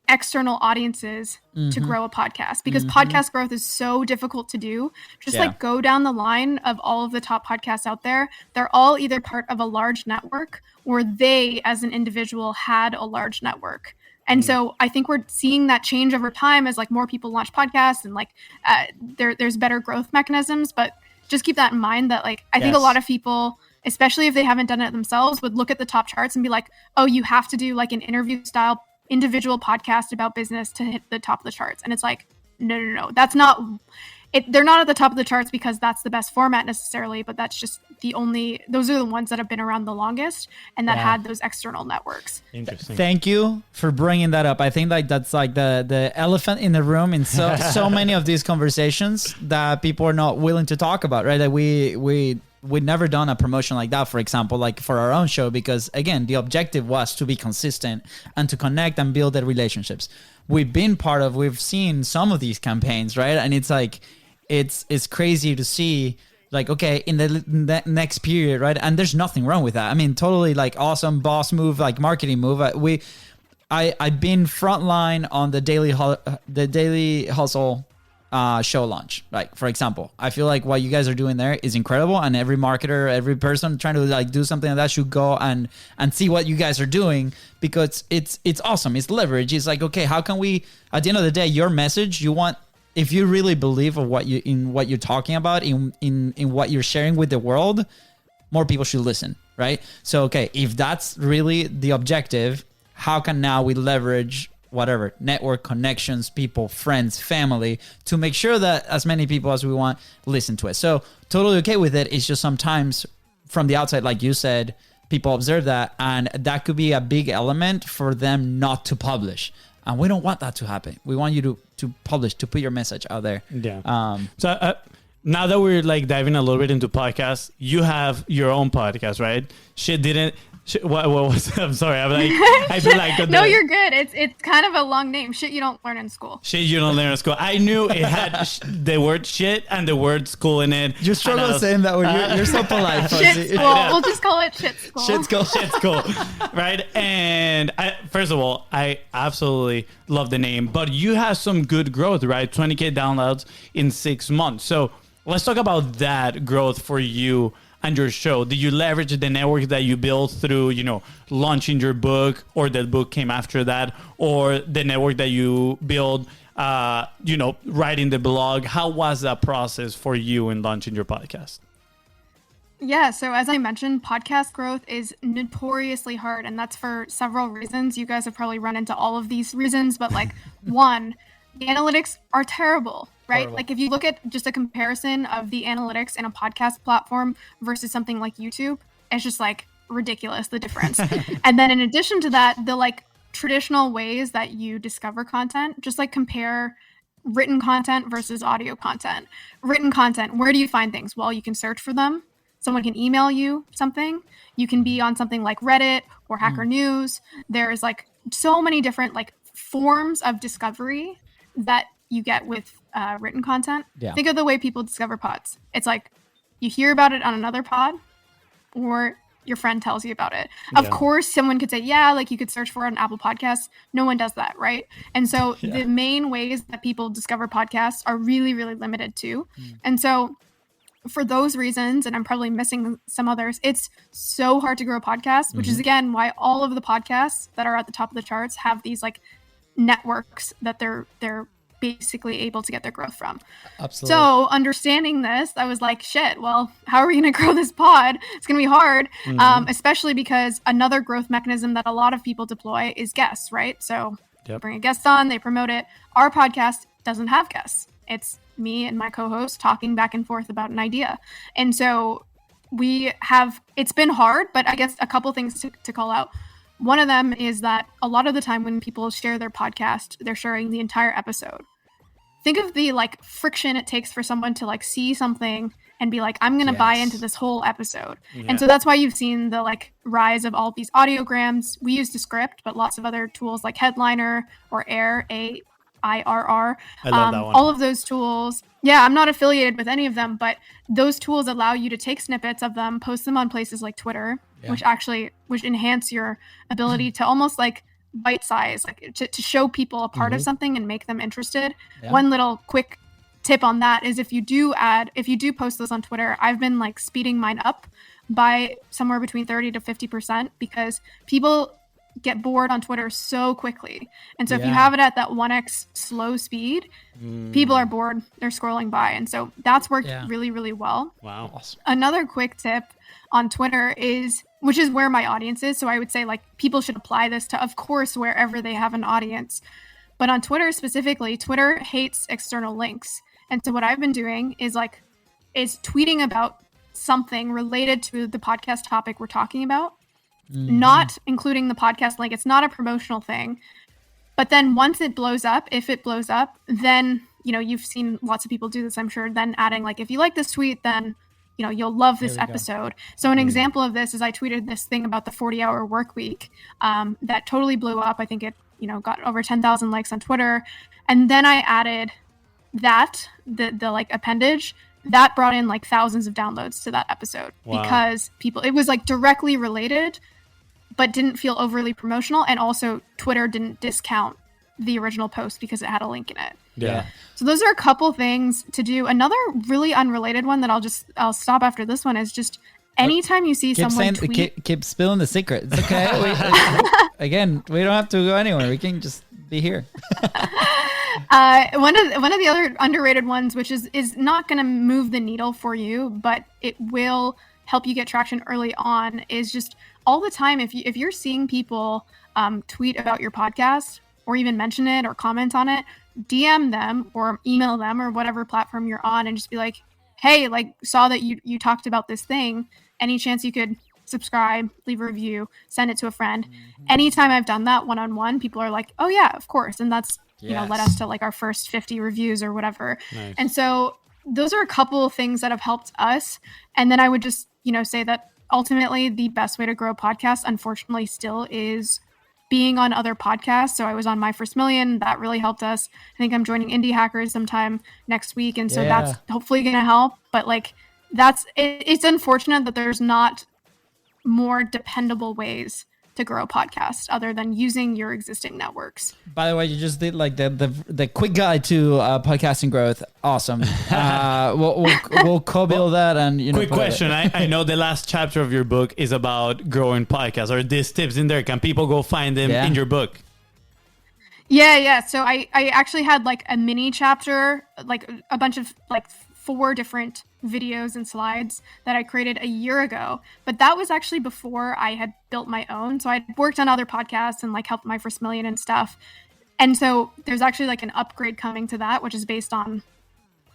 S1: external audiences to grow a podcast, because podcast growth is so difficult to do. Just like go down the line of all of the top podcasts out there. They're all either part of a large network or they as an individual had a large network. And so I think we're seeing that change over time as like more people launch podcasts and like there's better growth mechanisms. But just keep that in mind that like I think a lot of people, especially if they haven't done it themselves, would look at the top charts and be like, oh, you have to do like an interview style individual podcast about business to hit the top of the charts. And it's like, no, that's not it. They're not at the top of the charts because that's the best format necessarily, but that's just those are the ones that have been around the longest and that had those external networks.
S2: Interesting.
S3: Thank you for bringing that up. I think like that's like the elephant in the room in so many of these conversations that people are not willing to talk about, right? That we'd never done a promotion like that, for example, like for our own show, because again, the objective was to be consistent and to connect and build the relationships. We've seen some of these campaigns, right? And it's like, it's crazy to see like, okay, in the next period, right? And there's nothing wrong with that. I mean, totally like awesome boss move, like marketing move. I've been frontline on the Daily Hustle show launch. Like, for example, I feel like what you guys are doing there is incredible, and every marketer, every person trying to like do something like that should go and see what you guys are doing, because it's awesome. It's leverage. It's like, okay, how can we, at the end of the day, your message, you want, if you really believe of what you're talking about, in what you're sharing with the world, more people should listen, right? So, okay, if that's really the objective, how can now we leverage whatever network, connections, people, friends, family, to make sure that as many people as we want listen to it? So totally okay with it. It's just sometimes from the outside, like you said, people observe that, and that could be a big element for them not to publish. And we don't want that to happen. We want you to publish, to put your message out there.
S2: Yeah. So now that we're like diving a little bit into podcasts, you have your own podcast, right? What was? I'm sorry. I'm like, I feel like
S1: no, you're good. It's kind of a long name. Shit you don't learn in school.
S2: Shit you don't learn in school. I knew it had the word shit and the word school in it.
S3: You struggle saying that word. You're so polite.
S1: Shit school. We'll just call it shit school.
S3: Shit school.
S2: Shit school. Right. And first of all, I absolutely love the name, but you have some good growth, right? 20K downloads in 6 months. So let's talk about that growth for you and your show. Did you leverage the network that you built through, launching your book, or that book came after that, or the network that you built, writing the blog? How was that process for you in launching your podcast?
S1: Yeah, so as I mentioned, podcast growth is notoriously hard, and that's for several reasons. You guys have probably run into all of these reasons, but like one, the analytics are terrible. Right?
S3: Horrible.
S1: Like if you look at just a comparison of the analytics in a podcast platform versus something like YouTube, it's just like ridiculous, the difference. And then in addition to that, the like traditional ways that you discover content, just like compare written content versus audio content. Written content, where do you find things? Well, you can search for them. Someone can email you something. You can be on something like Reddit or Hacker News. There's like so many different like forms of discovery that you get with written content.
S3: Yeah.
S1: Think of the way people discover pods. It's like you hear about it on another pod, or your friend tells you about it.
S2: Yeah.
S1: Of course, someone could say, yeah, like you could search for it on Apple Podcasts. No one does that, right? And so the main ways that people discover podcasts are really, really limited too. And so for those reasons, and I'm probably missing some others, it's so hard to grow a podcast, which is again why all of the podcasts that are at the top of the charts have these like networks that they're basically able to get their growth from.
S3: Absolutely.
S1: So understanding this, I was like, shit, well, how are we going to grow this pod? It's going to be hard, especially because another growth mechanism that a lot of people deploy is guests, right? So bring a guest on, they promote it. Our podcast doesn't have guests. It's me and my co-host talking back and forth about an idea. And so it's been hard, but I guess a couple things to call out. One of them is that a lot of the time when people share their podcast, they're sharing the entire episode. Think of the like friction it takes for someone to like see something and be like, I'm going to buy into this whole episode. Yeah. And so that's why you've seen the like rise of all these audiograms. We use Descript, but lots of other tools like Headliner or Air, AIRR.
S2: I love that one.
S1: All of those tools. Yeah, I'm not affiliated with any of them, but those tools allow you to take snippets of them, post them on places like Twitter, which enhance your ability to almost like bite size, like to show people a part of something and make them interested. Yeah. One little quick tip on that is if you do post those on Twitter, I've been like speeding mine up by somewhere between 30 to 50% because people get bored on Twitter so quickly. And so if you have it at that 1x slow speed, people are bored, they're scrolling by. And so that's worked really, really well.
S2: Wow. Awesome.
S1: Another quick tip on Twitter which is where my audience is. So I would say like people should apply this to, of course, wherever they have an audience. But on Twitter specifically, Twitter hates external links. And so what I've been doing is tweeting about something related to the podcast topic we're talking about. Not including the podcast link. It's not a promotional thing. But then once it blows up, if it blows up, then, you've seen lots of people do this, I'm sure, then adding like, if you like this tweet, then, you'll love this episode. So an example of this is I tweeted this thing about the 40-hour work week that totally blew up. I think it, got over 10,000 likes on Twitter. And then I added that, the like appendage, that brought in like thousands of downloads to that episode because it was like directly related, but didn't feel overly promotional. And also Twitter didn't discount the original post because it had a link in it.
S2: Yeah.
S1: So those are a couple things to do. Another really unrelated one that I'll stop after this one is just anytime you see someone tweet.
S3: Keep spilling the secret. It's okay. Again, we don't have to go anywhere. We can just be here.
S1: One of the other underrated ones, which is not going to move the needle for you, but it will help you get traction early on, is just all the time if you're seeing people tweet about your podcast or even mention it or comment on it, DM them or email them or whatever platform you're on and just be like, hey, like saw that you talked about this thing. Any chance you could subscribe, leave a review, send it to a friend. Anytime I've done that one-on-one, people are like, oh yeah, of course. And that's, led us to like our first 50 reviews or whatever.
S2: Nice.
S1: And so those are a couple of things that have helped us. And then I would just, say that ultimately the best way to grow a podcast, unfortunately, still is being on other podcasts. So I was on My First Million. That really helped us. I think I'm joining Indie Hackers sometime next week. And so that's hopefully going to help. But like, it's unfortunate that there's not more dependable ways to grow a podcast other than using your existing networks.
S3: By the way, you just did like the quick guide to podcasting growth. Awesome. We'll co-build that and
S2: Quick question. I know the last chapter of your book is about growing podcasts. Are these tips in there? Can people go find them in your book?
S1: Yeah. So I actually had like a mini chapter, like a bunch of like 4 different videos and slides that I created a year ago. But that was actually before I had built my own. So I'd worked on other podcasts and like helped My First Million and stuff. And so there's actually like an upgrade coming to that, which is based on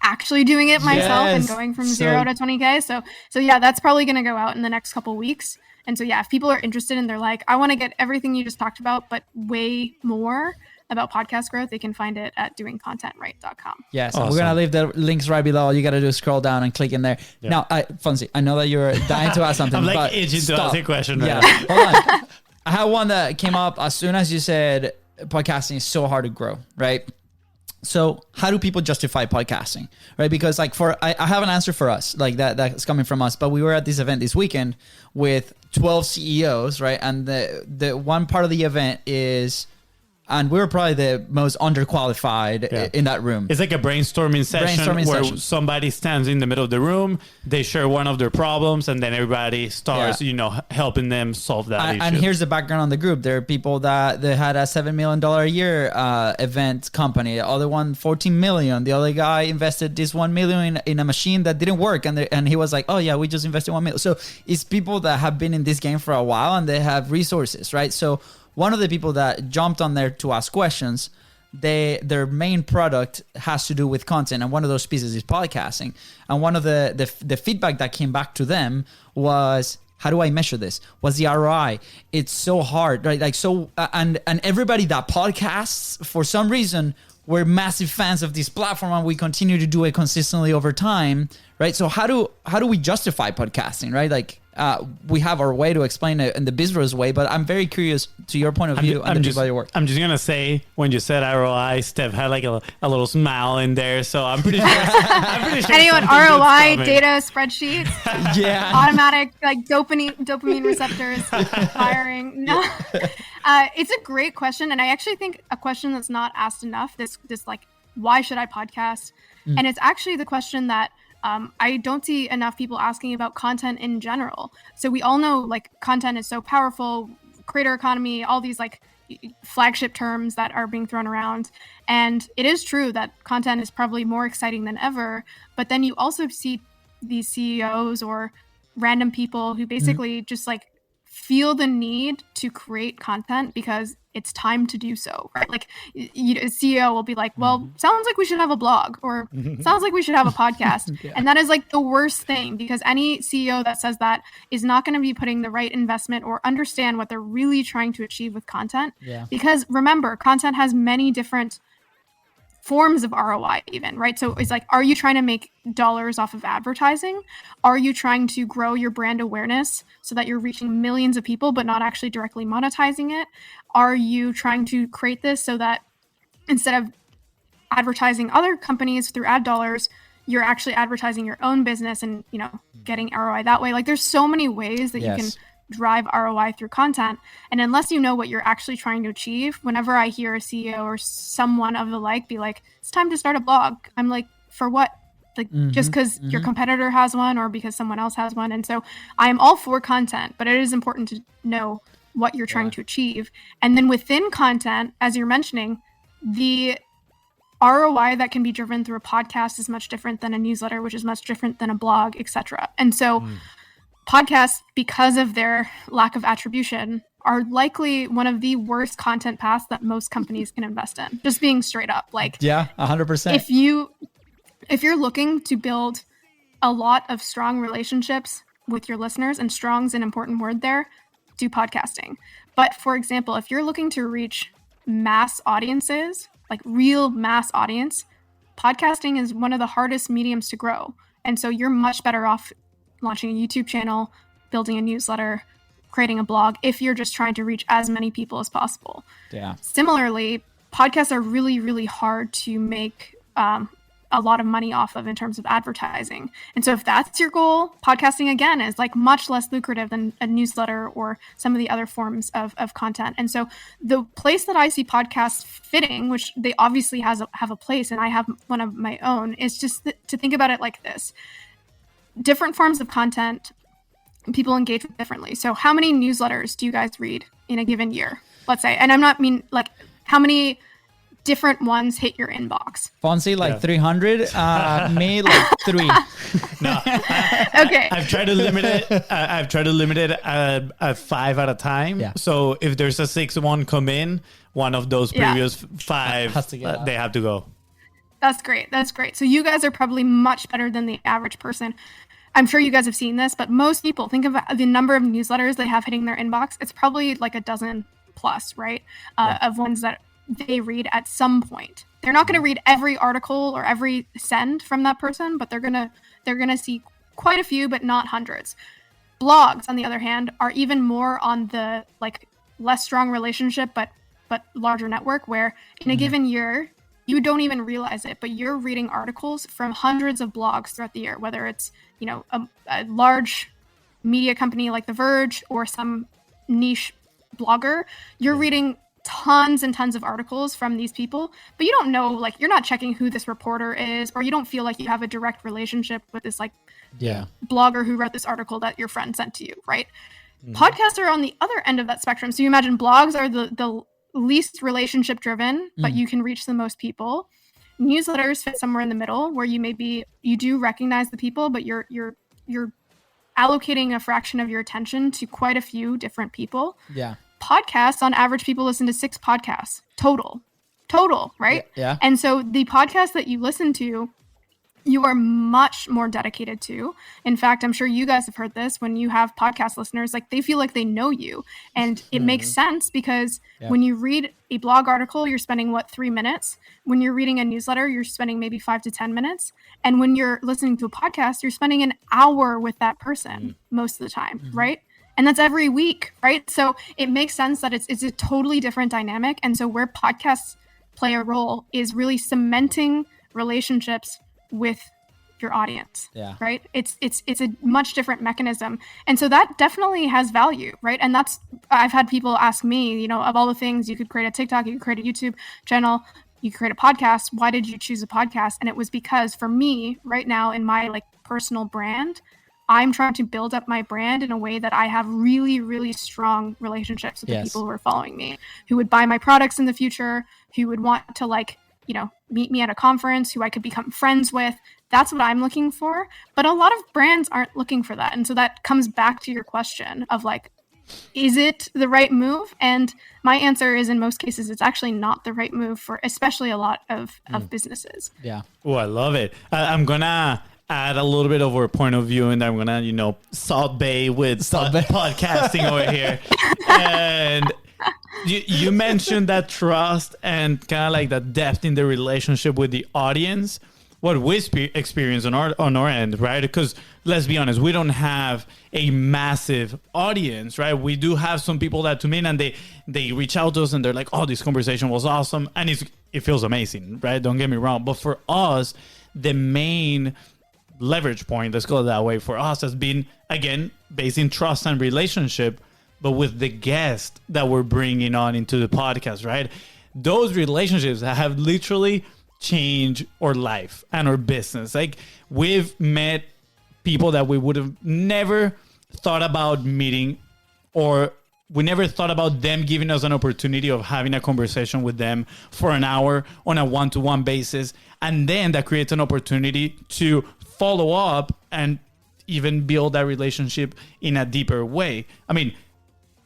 S1: actually doing it myself and going from 0 to 20K. So yeah, that's probably going to go out in the next couple weeks. And so yeah, if people are interested and they're like, I want to get everything you just talked about, but way more about podcast growth, they can find it at doingcontentright.com.
S3: Yes, awesome. We're going to leave the links right below. All you got to do is scroll down and click in there. Yeah. Now, Fonzie, I know that you're dying to ask something.
S2: I'm like itching to ask a question. Right?
S3: Yeah, hold on. I had one that came up as soon as you said podcasting is so hard to grow, right? So how do people justify podcasting, right? Because like I have an answer for us, like that's coming from us, but we were at this event this weekend with 12 CEOs, right? And the one part of the event is, and we were probably the most underqualified in that room.
S2: It's like a brainstorming session somebody stands in the middle of the room, they share one of their problems, and then everybody starts, helping them solve that issue.
S3: And here's the background on the group. There are people that they had a $7 million a year event company. The other one, 14 million. The other guy invested this 1 million in a machine that didn't work. And he was like, oh yeah, we just invested 1 million. So it's people that have been in this game for a while and they have resources, right? So one of the people that jumped on there to ask questions, their main product has to do with content, and one of those pieces is podcasting. And one of the feedback that came back to them was, how do I measure this? What's the ROI? It's so hard, right? Like so, and everybody that podcasts, for some reason, we're massive fans of this platform, and we continue to do it consistently over time, right? So how do we justify podcasting, right? Like. We have our way to explain it in the business way, but I'm very curious to your point of view and the people that you work.
S2: I'm just going to say, when you said ROI, Steph had like a little smile in there, so I'm pretty sure.
S1: Anyone, ROI, data, spreadsheets, automatic like dopamine receptors firing. No, it's a great question, and I actually think a question that's not asked enough, this like, why should I podcast? And it's actually the question that I don't see enough people asking about content in general. So we all know like content is so powerful, creator economy, all these like flagship terms that are being thrown around. And it is true that content is probably more exciting than ever. But then you also see these CEOs or random people who basically just like feel the need to create content because it's time to do so, right? Like a CEO will be like, well, sounds like we should have a blog, or sounds like we should have a podcast. And that is like the worst thing, because any CEO that says that is not going to be putting the right investment or understand what they're really trying to achieve with content. Because remember, content has many different forms of ROI even, right? So it's like, are you trying to make dollars off of advertising? Are you trying to grow your brand awareness so that you're reaching millions of people but not actually directly monetizing it? Are you trying to create this so that instead of advertising other companies through ad dollars, you're actually advertising your own business and, getting ROI that way? Like there's so many ways that you can drive ROI through content. And unless you know what you're actually trying to achieve, whenever I hear a CEO or someone of the like be like, it's time to start a blog, I'm like, for what? Like just because your competitor has one or because someone else has one. And so I am all for content, but it is important to know what you're trying to achieve. And then within content, as you're mentioning, the ROI that can be driven through a podcast is much different than a newsletter, which is much different than a blog, etc. And so podcasts, because of their lack of attribution, are likely one of the worst content paths that most companies can invest in. Just being straight up, like
S3: 100%.
S1: If you're looking to build a lot of strong relationships with your listeners, and strong's an important word there, do podcasting. But for example, if you're looking to reach mass audiences, like real mass audience, podcasting is one of the hardest mediums to grow. And so you're much better off launching a YouTube channel, building a newsletter, creating a blog, if you're just trying to reach as many people as possible.
S3: Yeah.
S1: Similarly, podcasts are really, really hard to make a lot of money off of in terms of advertising. And so if that's your goal, podcasting again is like much less lucrative than a newsletter or some of the other forms of content. And so the place that I see podcasts fitting, which they obviously have a place, and I have one of my own, is just to think about it like this. Different forms of content people engage with differently. So how many newsletters do you guys read in a given year? Let's say, and I'm not mean like how many different ones hit your inbox.
S3: Fonzie, like 300. Me, like 3.
S2: No.
S1: Okay.
S2: I've tried to limit it. I've tried to limit it at 5 at a time.
S3: Yeah.
S2: So if there's a 6th one come in, one of those previous 5,
S3: has to get out.
S2: they have to go.
S1: That's great. That's great. So you guys are probably much better than the average person. I'm sure you guys have seen this, but most people, think of the number of newsletters they have hitting their inbox. It's probably like a dozen plus, right? Of ones that they read at some point. They're not going to read every article or every send from that person, but they're going to see quite a few, but not hundreds. Blogs, on the other hand, are even more on the like less strong relationship, but larger network, where in a given year, you don't even realize it, but you're reading articles from hundreds of blogs throughout the year, whether it's, you know, a large media company like The Verge or some niche blogger. You're reading tons and tons of articles from these people, but you don't know, like, you're not checking who this reporter is, or you don't feel like you have a direct relationship with this like blogger who wrote this article that your friend sent to you, right? Podcasts are on the other end of that spectrum. So you imagine blogs are the least relationship driven, but you can reach the most people. Newsletters fit somewhere in the middle, where you do recognize the people, but you're allocating a fraction of your attention to quite a few different people.
S3: Yeah.
S1: Podcasts, on average, people listen to 6 podcasts total, right?
S3: Yeah.
S1: And so the podcast that you listen to, you are much more dedicated to. In fact, I'm sure you guys have heard this, when you have podcast listeners, like, they feel like they know you. And it makes sense, because when you read a blog article, you're spending 3 minutes. When you're reading a newsletter, you're spending maybe 5 to 10 minutes. And when you're listening to a podcast, you're spending an hour with that person most of the time, right? And that's every week, right? So it makes sense that it's a totally different dynamic. And so where podcasts play a role is really cementing relationships with your audience, right? It's a much different mechanism. And so that definitely has value, right? And I've had people ask me, you know, of all the things, you could create a TikTok, you could create a YouTube channel, you could create a podcast. Why did you choose a podcast? And it was because for me right now, in my like personal brand, I'm trying to build up my brand in a way that I have really, really strong relationships with the people who are following me, who would buy my products in the future, who would want to, like, you know, meet me at a conference, who I could become friends with. That's what I'm looking for. But a lot of brands aren't looking for that. And so that comes back to your question of, like, is it the right move? And my answer is, in most cases, it's actually not the right move for especially a lot of businesses.
S3: Yeah.
S2: Oh, I love it. I'm going to add a little bit of our point of view, and I'm going to, you know, Salt Bay with podcasting over here. And you mentioned that trust and kind of like that depth in the relationship with the audience. What we experience on our end, right? Because let's be honest, we don't have a massive audience, right? We do have some people that tune in and they reach out to us and they're like, "Oh, this conversation was awesome," and it feels amazing, right? Don't get me wrong, but for us, the main leverage point, let's go that way, for us has been, again, based in trust and relationship, but with the guest that we're bringing on into the podcast, right? Those relationships have literally changed our life and our business. Like, we've met people that we would have never thought about meeting, or we never thought about them giving us an opportunity of having a conversation with them for an hour on a one-to-one basis. And then that creates an opportunity to follow up and even build that relationship in a deeper way. I mean,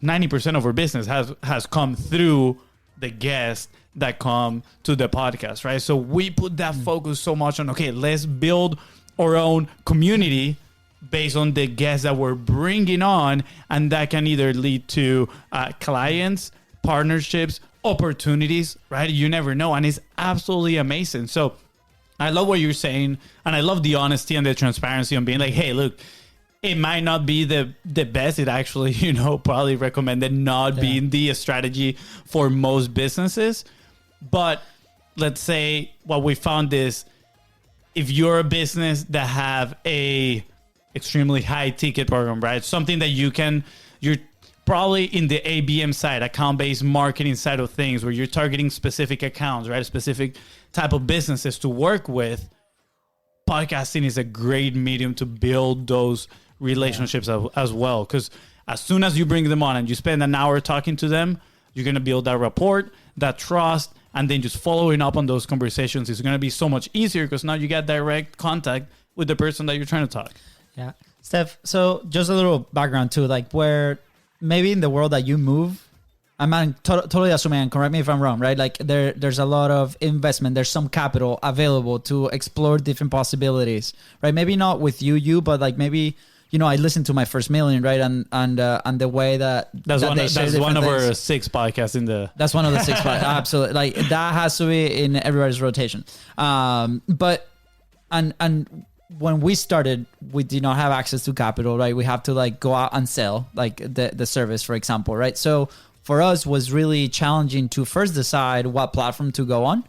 S2: 90% of our business has come through the guests that come to the podcast, right? So we put that focus so much on, okay, let's build our own community based on the guests that we're bringing on, and that can either lead to clients, partnerships, opportunities, right? You never know, and it's absolutely amazing. So I love what you're saying, and I love the honesty and the transparency on being like, hey, look, it might not be the best. It actually, probably recommended not being the strategy for most businesses. But let's say what we found is, if you're a business that have a extremely high ticket program, right? Something that you're probably in the ABM side, account-based marketing side of things, where you're targeting specific accounts, right? A specific type of businesses to work with. Podcasting is a great medium to build those relationships as well. Because as soon as you bring them on and you spend an hour talking to them, you're going to build that rapport, that trust, and then just following up on those conversations is going to be so much easier, because now you get direct contact with the person that you're trying to talk.
S3: Yeah. Steph, so just a little background too, like where maybe in the world that you move, I'm totally assuming, and correct me if I'm wrong, right? Like there's a lot of investment, there's some capital available to explore different possibilities, right? Maybe not with you, but like maybe, I listened to My First Million, right? And the way that's
S2: one of our 6 podcasts in the.
S3: That's one of the 6 podcasts. Absolutely. Like that has to be in everybody's rotation. But when we started, we did not have access to capital, right? We have to like go out and sell like the service, for example, right? So for us was really challenging to first decide what platform to go on.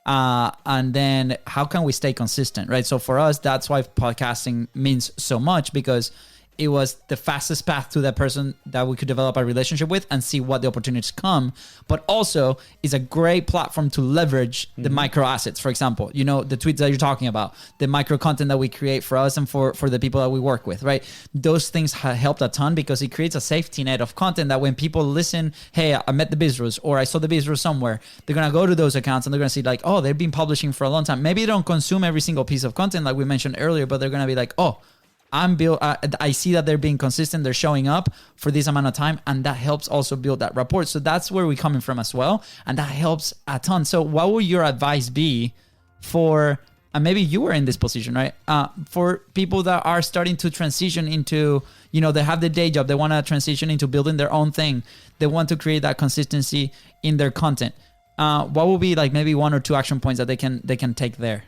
S3: And then how can we stay consistent, right? So for us, that's why podcasting means so much, because it was the fastest path to that person that we could develop a relationship with and see what the opportunities come. But also is a great platform to leverage the micro assets. For example, the tweets that you're talking about, the micro content that we create for us and for the people that we work with, right? Those things have helped a ton, because it creates a safety net of content that when people listen, hey, I met the Boulders, or I saw the Boulders somewhere, they're going to go to those accounts and they're going to see like, oh, they've been publishing for a long time. Maybe they don't consume every single piece of content like we mentioned earlier, but they're going to be like, oh, I see that they're being consistent. They're showing up for this amount of time, and that helps also build that rapport. So that's where we're coming from as well, and that helps a ton. So what would your advice be for, and maybe you were in this position, right? For people that are starting to transition into, they have the day job, they want to transition into building their own thing. They want to create that consistency in their content. What will be like maybe 1 or 2 action points that they can take there?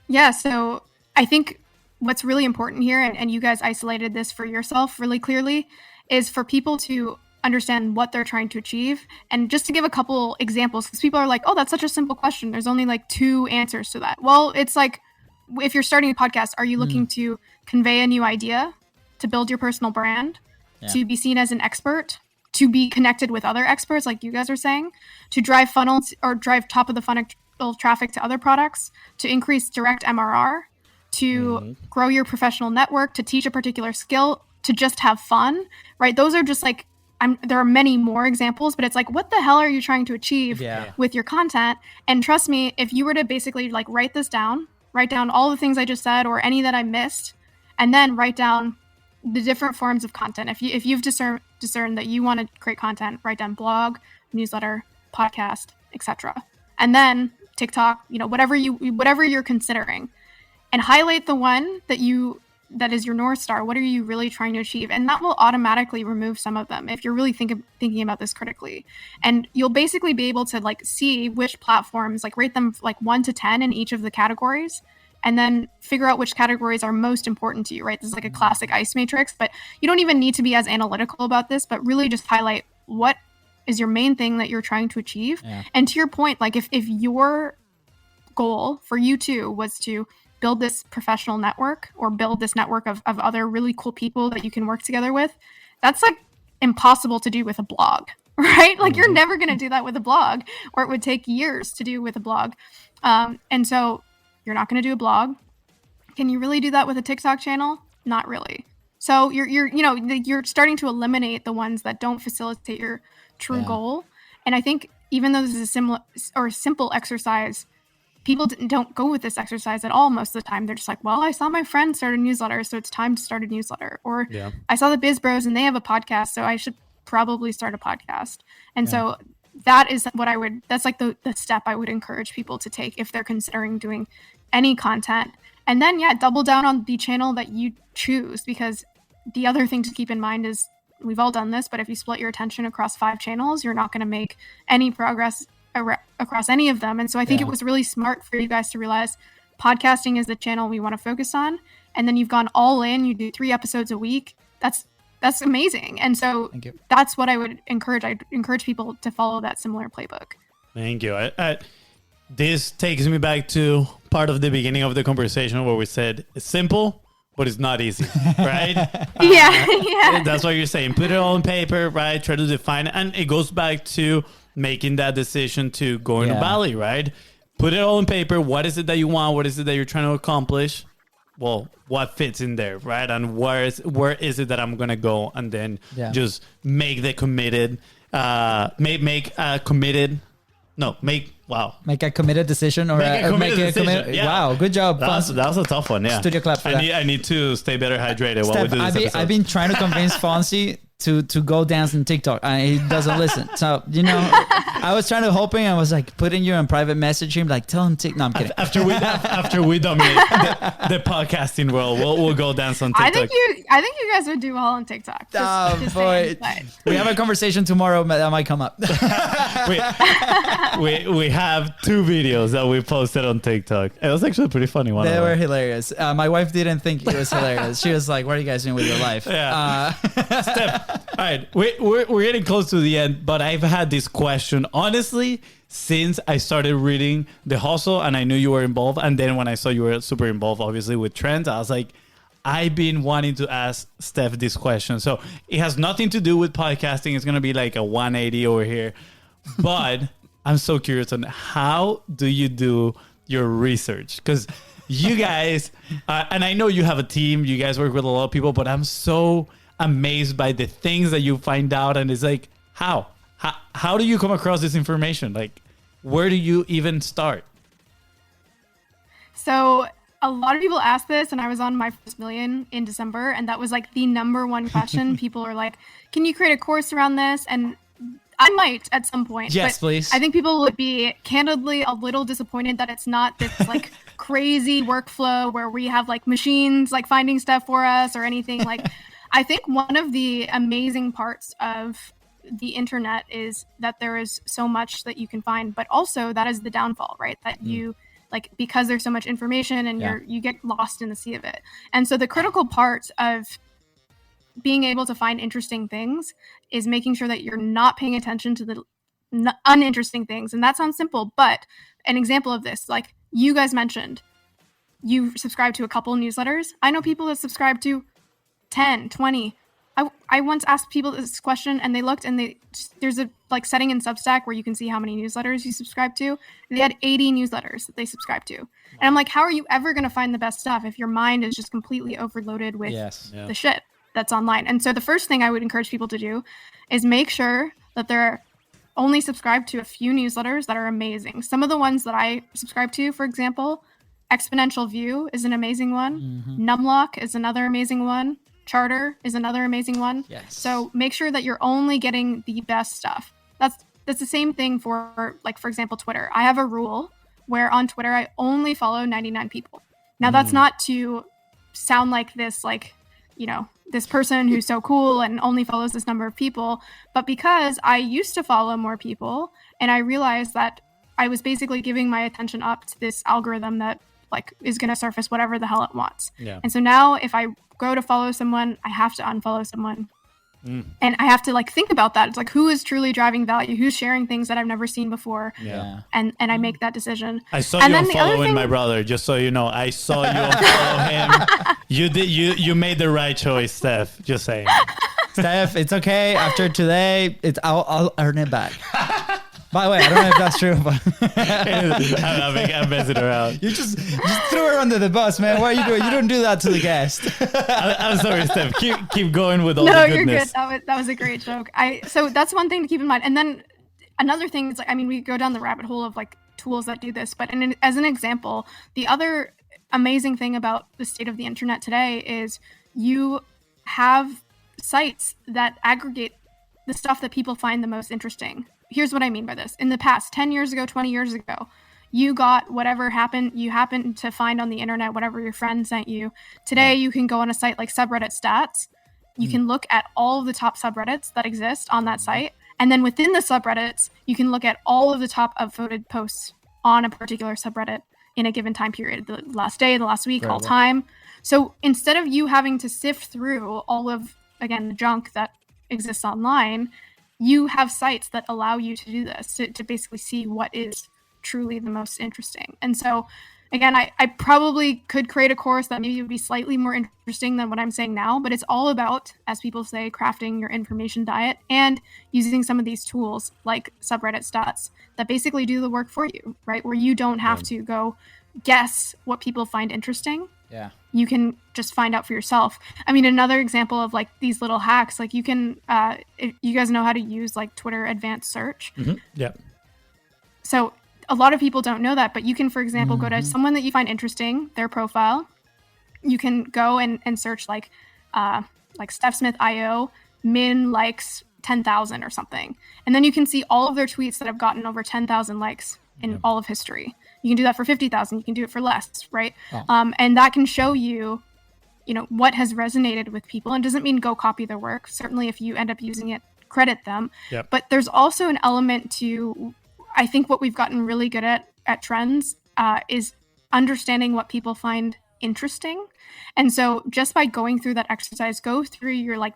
S1: Yeah. So I think what's really important here, and you guys isolated this for yourself really clearly, is for people to understand what they're trying to achieve. And just to give a couple examples, because people are like, oh, that's such a simple question, there's only like 2 answers to that. Well, it's like, if you're starting a podcast, are you looking to convey a new idea, to build your personal brand, to be seen as an expert, to be connected with other experts like you guys are saying, to drive funnels or drive top of the funnel traffic to other products, to increase direct MRR, to grow your professional network, to teach a particular skill, to just have fun, right? Those are just like, there are many more examples, but it's like, what the hell are you trying to achieve with your content? And trust me, if you were to basically like write down all the things I just said or any that I missed, and then write down the different forms of content. If you've discerned that you want to create content, write down blog, newsletter, podcast, etc. And then TikTok, whatever you're considering. And highlight the one that is your North Star. What are you really trying to achieve? And that will automatically remove some of them if you're really thinking about this critically. And you'll basically be able to like see which platforms, like rate them like 1 to 10 in each of the categories, and then figure out which categories are most important to you, right? This is like a classic ICE matrix, but you don't even need to be as analytical about this, but really just highlight what is your main thing that you're trying to achieve. And to your point, like if your goal for you too was to build this professional network or build this network of other really cool people that you can work together with. That's like impossible to do with a blog, right? Like you're never going to do that with a blog, or it would take years to do with a blog. And so you're not going to do a blog. Can you really do that with a TikTok channel? Not really. So you're starting to eliminate the ones that don't facilitate your true goal. And I think even though this is a similar or simple exercise, people don't go with this exercise at all most of the time. They're just like, well, I saw my friend start a newsletter, so it's time to start a newsletter. Or I saw the Biz Bros and they have a podcast, so I should probably start a podcast. And so that is what that's like the step I would encourage people to take if they're considering doing any content. And then, double down on the channel that you choose, because the other thing to keep in mind is we've all done this, but if you split your attention across 5 channels, you're not going to make any progress across any of them. And so I think it was really smart for you guys to realize podcasting is the channel we want to focus on. And then you've gone all in, you do 3 episodes a week. That's amazing. And so that's what I would encourage. I'd encourage people to follow that similar playbook.
S2: Thank you. This takes me back to part of the beginning of the conversation where we said it's simple, but it's not easy, right?
S1: Yeah.
S2: That's what you're saying. Put it all on paper, right? Try to define it. And it goes back to making that decision to go into Bali, right? Put it all on paper. What is it that you want? What is it that you're trying to accomplish? Well, what fits in there, right? And where is it that I'm going to go? And then just make the committed, make a committed
S3: decision or
S2: make a committed.
S3: Wow, good job.
S2: That was a tough one. Yeah.
S3: Studio clap for that.
S2: I need to stay better hydrated while we do this episode.
S3: I've been trying to convince Fonzie to go dance on TikTok, and he doesn't listen. So, I was trying to hoping, I was like putting you in private message him, like tell him TikTok. No, I'm kidding.
S2: After we dominate the podcasting world, we'll go dance on TikTok.
S1: I think you guys would do well on TikTok. Just
S3: boy. We have a conversation tomorrow that might come up.
S2: we have 2 videos that we posted on TikTok. It was actually pretty funny.
S3: They were hilarious. My wife didn't think it was hilarious. She was like, what are you guys doing with your life?
S2: Yeah. Steph, all right, we're getting close to the end, but I've had this question, honestly, since I started reading The Hustle and I knew you were involved. And then when I saw you were super involved, obviously, with trends, I was like, I've been wanting to ask Steph this question. So it has nothing to do with podcasting. It's going to be like a 180 over here. But I'm so curious on how do you do your research? Because you guys, and I know you have a team, you guys work with a lot of people, but I'm so amazed by the things that you find out. And it's like, how do you come across this information? Like, where do you even start?
S1: So a lot of people ask this, and I was on my first million in December, and that was like the number one question. People are like, can you create a course around this? And I might at some point.
S3: Yes, please.
S1: I think people would be candidly a little disappointed that it's not this like crazy workflow where we have like machines like finding stuff for us or anything. Like, I think one of the amazing parts of the internet is that there is so much that you can find, but also that is the downfall, right? That you like, because there's so much information and you get lost in the sea of it. And so the critical part of being able to find interesting things is making sure that you're not paying attention to the uninteresting things. And that sounds simple, but an example of this, like you guys mentioned, you subscribe to a couple newsletters. I know people that subscribe to 10, 20. I once asked people this question and they looked and there's a like setting in Substack where you can see how many newsletters you subscribe to. And they had 80 newsletters that they subscribe to. And I'm like, how are you ever going to find the best stuff if your mind is just completely overloaded with the shit that's online? And so the first thing I would encourage people to do is make sure that they're only subscribed to a few newsletters that are amazing. Some of the ones that I subscribe to, for example, Exponential View is an amazing one. Numlock is another amazing one. Charter is another amazing one.
S3: Yes.
S1: So make sure that you're only getting the best stuff. That's the same thing for, like, for example, Twitter. I have a rule where on Twitter, I only follow 99 people. Now, that's not to sound like this, like, this person who's so cool and only follows this number of people, but because I used to follow more people and I realized that I was basically giving my attention up to this algorithm that like is going to surface whatever the hell it wants.
S2: Yeah.
S1: And so now if I go to follow someone, I have to unfollow someone And I have to like think about that. It's like, who is truly driving value? Who's sharing things that I've never seen before?
S3: Yeah.
S1: And I make that decision.
S2: I saw
S1: and
S2: you
S1: then
S2: unfollowing my brother, just so you know. I saw you unfollow him. You made the right choice, Steph. Just saying.
S3: Steph, it's okay. After today, I'll earn it back. By the way, I don't know if that's true, but
S2: I'm messing around.
S3: you just threw her under the bus, man. What are you doing? You don't do that to the guest.
S2: I'm sorry, Steph. Keep going with all the
S1: No,
S2: goodness.
S1: you're good. That was a great joke. So that's one thing to keep in mind. And then another thing is, like, I mean, we go down the rabbit hole of like tools that do this, but as an example, the other amazing thing about the state of the internet today is you have sites that aggregate the stuff that people find the most interesting. Here's what I mean by this. In the past, 10 years ago, 20 years ago, you got whatever you happened to find on the internet, whatever your friend sent you. Today, you can go on a site like subreddit stats. You can look at all of the top subreddits that exist on that site. And then within the subreddits, you can look at all of the top upvoted posts on a particular subreddit in a given time period, the last day, the last week, all time. So instead of you having to sift through all of, again, the junk that exists online, you have sites that allow you to do this, to basically see what is truly the most interesting. And so, again, I probably could create a course that maybe would be slightly more interesting than what I'm saying now, but it's all about, as people say, crafting your information diet and using some of these tools like subreddit stats that basically do the work for you, right? Where you don't have to go guess what people find interesting.
S3: Yeah.
S1: You can just find out for yourself. I mean, another example of like these little hacks, like you can, if you guys know how to use like Twitter advanced search.
S2: Yeah.
S1: So a lot of people don't know that, but you can, for example, go to someone that you find interesting, their profile. You can go and search like Steph Smith IO, min likes 10,000 or something. And then you can see all of their tweets that have gotten over 10,000 likes in all of history. You can do that for 50,000. You can do it for less, right? Oh. And that can show you, what has resonated with people. And doesn't mean go copy their work. Certainly, if you end up using it, credit them. Yep. But there's also an element to, I think what we've gotten really good at Trends is understanding what people find interesting. And so just by going through that exercise, go through your like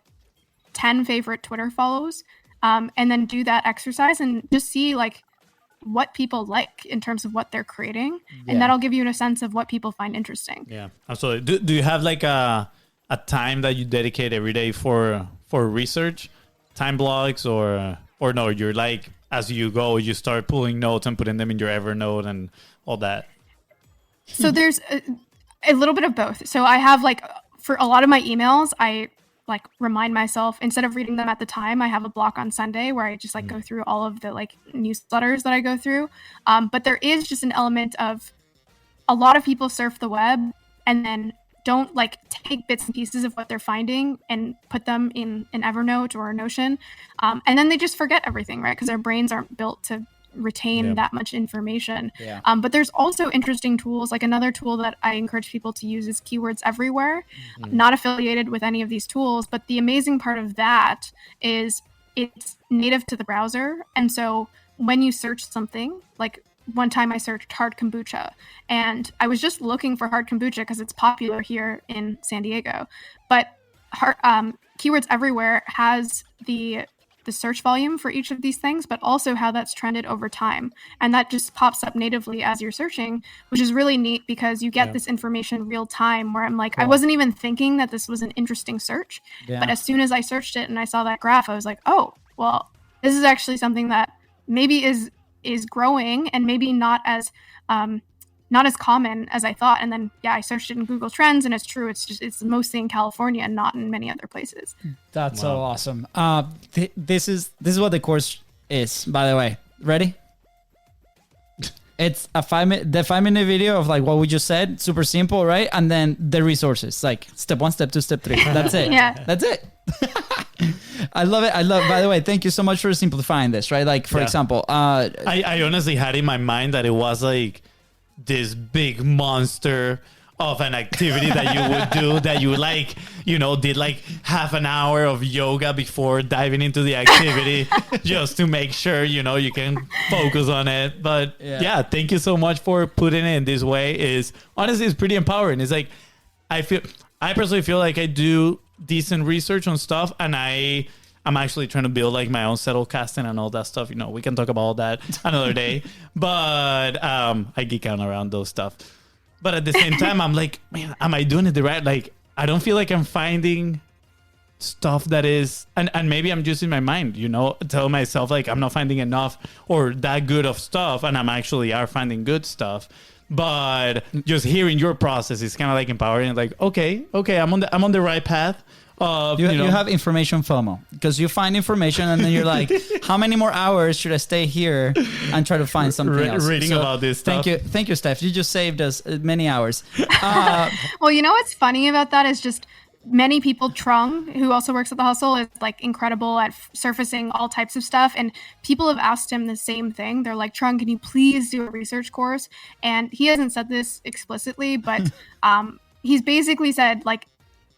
S1: 10 favorite Twitter follows, and then do that exercise and just see like what people like in terms of what they're creating. And that'll give you a sense of what people find interesting. Yeah,
S2: absolutely. Do you have like a time that you dedicate every day for research, time blocks, or no, you're like, as you go, you start pulling notes and putting them in your Evernote and all that?
S1: So there's a little bit of both. So I have like, for a lot of my emails, I like remind myself, instead of reading them at the time, I have a block on Sunday where I just like go through all of the like newsletters that I go through. But there is just an element of, a lot of people surf the web and then don't like take bits and pieces of what they're finding and put them in an Evernote or a Notion. And then they just forget everything, right? Because their brains aren't built to retain that much information. But there's also interesting tools. Like another tool that I encourage people to use is Keywords Everywhere. Not affiliated with any of these tools, but the amazing part of that is it's native to the browser. And so when you search something, like one time I searched hard kombucha, and I was just looking for hard kombucha because it's popular here in San Diego. But Keywords Everywhere has the search volume for each of these things, but also how that's trended over time. And that just pops up natively as you're searching, which is really neat because you get this information real time, where I'm like, I wasn't even thinking that this was an interesting search. But as soon as I searched it and I saw that graph, I was like, oh, well, this is actually something that maybe is growing and maybe not as common as I thought. And then, I searched it in Google Trends, and it's true. It's mostly in California and not in many other places.
S3: That's so awesome. This is what the course is, by the way. Ready? It's a 5-minute video of like what we just said. Super simple, right? And then the resources, like step 1, step 2, step 3. That's it. That's it. I love it. By the way, thank you so much for simplifying this, right? Like, for example,
S2: I honestly had in my mind that it was like this big monster of an activity that you would do, that you like, did like half an hour of yoga before diving into the activity just to make sure, you can focus on it. But thank you so much for putting it in this way. Honestly, it's pretty empowering. It's like, I personally feel like I do decent research on stuff, and I I'm actually trying to build like my own settle casting and all that stuff. You know, we can talk about all that another day. But I geek out around those stuff. But at the same time, I'm like, man, am I doing it the right? Like, I don't feel like I'm finding stuff that is, and maybe I'm just in my mind, you know, tell myself like I'm not finding enough or that good of stuff, and I'm actually are finding good stuff. But just hearing your process is kind of like empowering. Like, okay, I'm on the right path.
S3: You have information FOMO because you find information and then you're like, how many more hours should I stay here and try to find something else?
S2: Reading about this stuff.
S3: Thank you, Steph. You just saved us many hours.
S1: Well, you know what's funny about that is just many people, Trung, who also works at The Hustle, is like incredible at surfacing all types of stuff. And people have asked him the same thing. They're like, Trung, can you please do a research course? And he hasn't said this explicitly, but he's basically said like,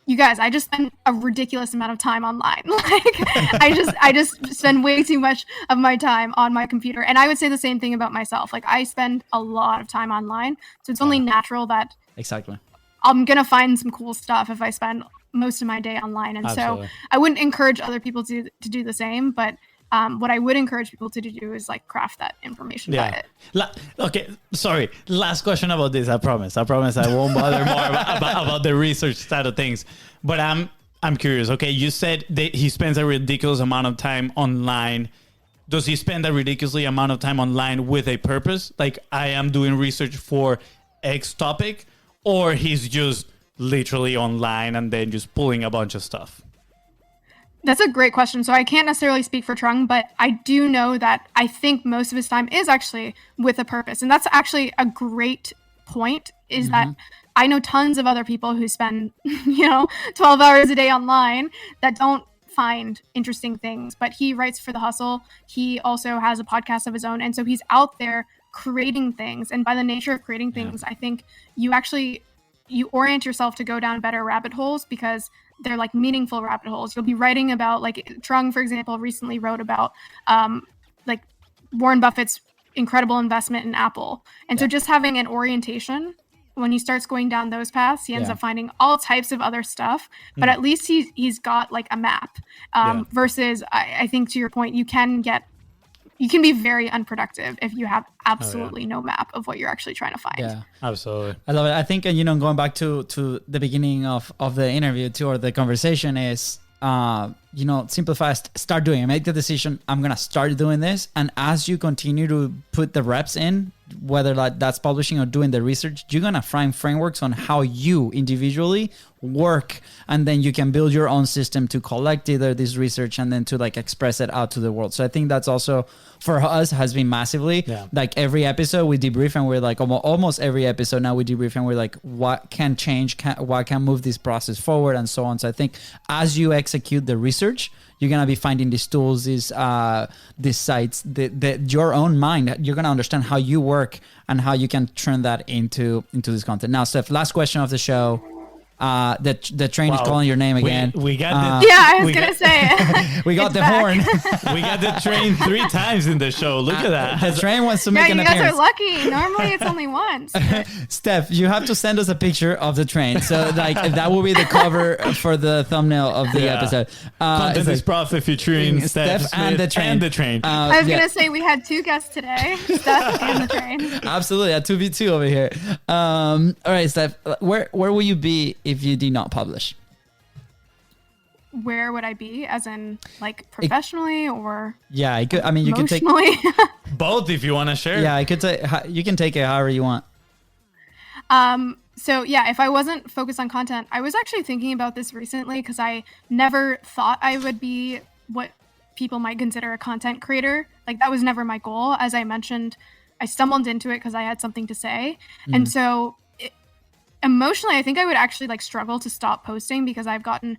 S1: you guys, I just spend a ridiculous amount of time online. Like I just spend way too much of my time on my computer. And I would say the same thing about myself. Like I spend a lot of time online. So it's only natural that
S3: exactly
S1: I'm going to find some cool stuff if I spend most of my day online. And
S2: Absolutely.
S1: so I wouldn't encourage other people to do the same, but what I would encourage people to do is like craft that information diet.
S2: Okay, sorry. Last question about this. I promise I won't bother more about the research side of things. But I'm curious. Okay, you said that he spends a ridiculous amount of time online. Does he spend a ridiculously amount of time online with a purpose? Like I am doing research for X topic, or he's just literally online and then just pulling a bunch of stuff?
S1: That's a great question. So I can't necessarily speak for Trung, but I do know that I think most of his time is actually with a purpose. And that's actually a great point, is that I know tons of other people who spend, 12 hours a day online that don't find interesting things. But he writes for The Hustle. He also has a podcast of his own. And so he's out there creating things. And by the nature of creating things, I think you orient yourself to go down better rabbit holes because they're like meaningful rabbit holes. You'll be writing about, like Trung, for example, recently wrote about like Warren Buffett's incredible investment in Apple. And so just having an orientation, when he starts going down those paths, he ends up finding all types of other stuff, but at least he's got like a map versus I think to your point, you can be very unproductive if you have absolutely no map of what you're actually trying to find.
S3: Yeah,
S2: absolutely.
S3: I love it. I think, going back to the beginning of the interview too, or the conversation is, simplify, start doing it, make the decision. I'm going to start doing this. And as you continue to put the reps in, whether that's publishing or doing the research, you're going to find frameworks on how you individually work. And then you can build your own system to collect either this research and then to like express it out to the world. So I think that's also for us has been massively like every episode we debrief and we're like almost every episode now we debrief and we're like, what can change? What can move this process forward and so on. So I think as you execute the research, you're going to be finding these tools, these sites, your own mind. You're going to understand how you work and how you can turn that into this content. Now, Steph, last question of the show. The train is calling your name again.
S2: We got
S1: I was going to say it.
S3: We got the horn.
S2: We got the train 3 times in the show. Look at that.
S3: The train wants to make an appearance.
S1: You guys are lucky. Normally it's only once.
S3: Steph, you have to send us a picture of the train. So like that will be the cover for the thumbnail of the episode.
S2: Content is Profit featuring Steph Smith
S3: and the train.
S1: I was going to say we had 2 guests today, Steph and the train.
S3: Absolutely. A 2v2 over here. All right, Steph, where will you be if you did not publish?
S1: Where would I be, as in like professionally or
S3: I could. I mean, you could take
S2: both if you want to share.
S3: Yeah, I could take. You can take it however you want.
S1: So if I wasn't focused on content, I was actually thinking about this recently because I never thought I would be what people might consider a content creator. Like that was never my goal. As I mentioned, I stumbled into it because I had something to say, and so. Emotionally, I think I would actually like struggle to stop posting because I've gotten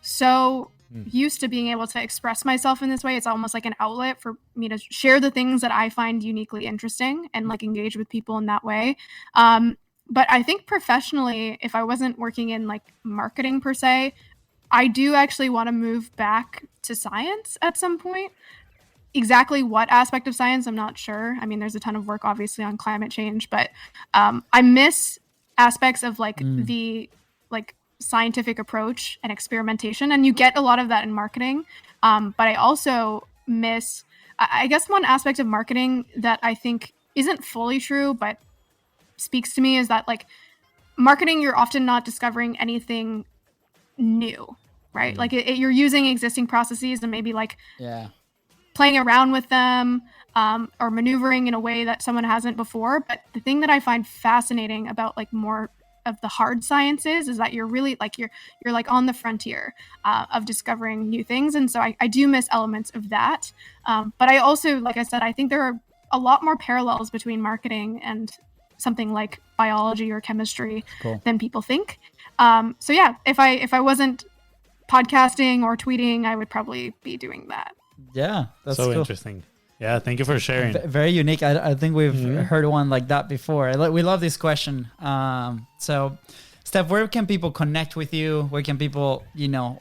S1: so used to being able to express myself in this way. It's almost like an outlet for me to share the things that I find uniquely interesting and like engage with people in that way. But I think professionally, if I wasn't working in like marketing per se, I do actually want to move back to science at some point. Exactly what aspect of science, I'm not sure. I mean, there's a ton of work obviously on climate change, but I miss aspects of like the like scientific approach and experimentation, and you get a lot of that in marketing. But I also miss, I guess, one aspect of marketing that I think isn't fully true, but speaks to me is that like marketing, you're often not discovering anything new, right? Like you're using existing processes and maybe like playing around with them or maneuvering in a way that someone hasn't before. But the thing that I find fascinating about like more of the hard sciences is that you're really like you're like on the frontier of discovering new things. And so I do miss elements of that. But I also, like I said, I think there are a lot more parallels between marketing and something like biology or chemistry than people think. So yeah, if I wasn't podcasting or tweeting, I would probably be doing that.
S3: Yeah, that's
S2: so
S3: cool.
S2: interesting. Yeah, thank you for sharing.
S3: Very unique. I think we've heard one like that before. We love this question. So, Steph, where can people connect with you? Where can people,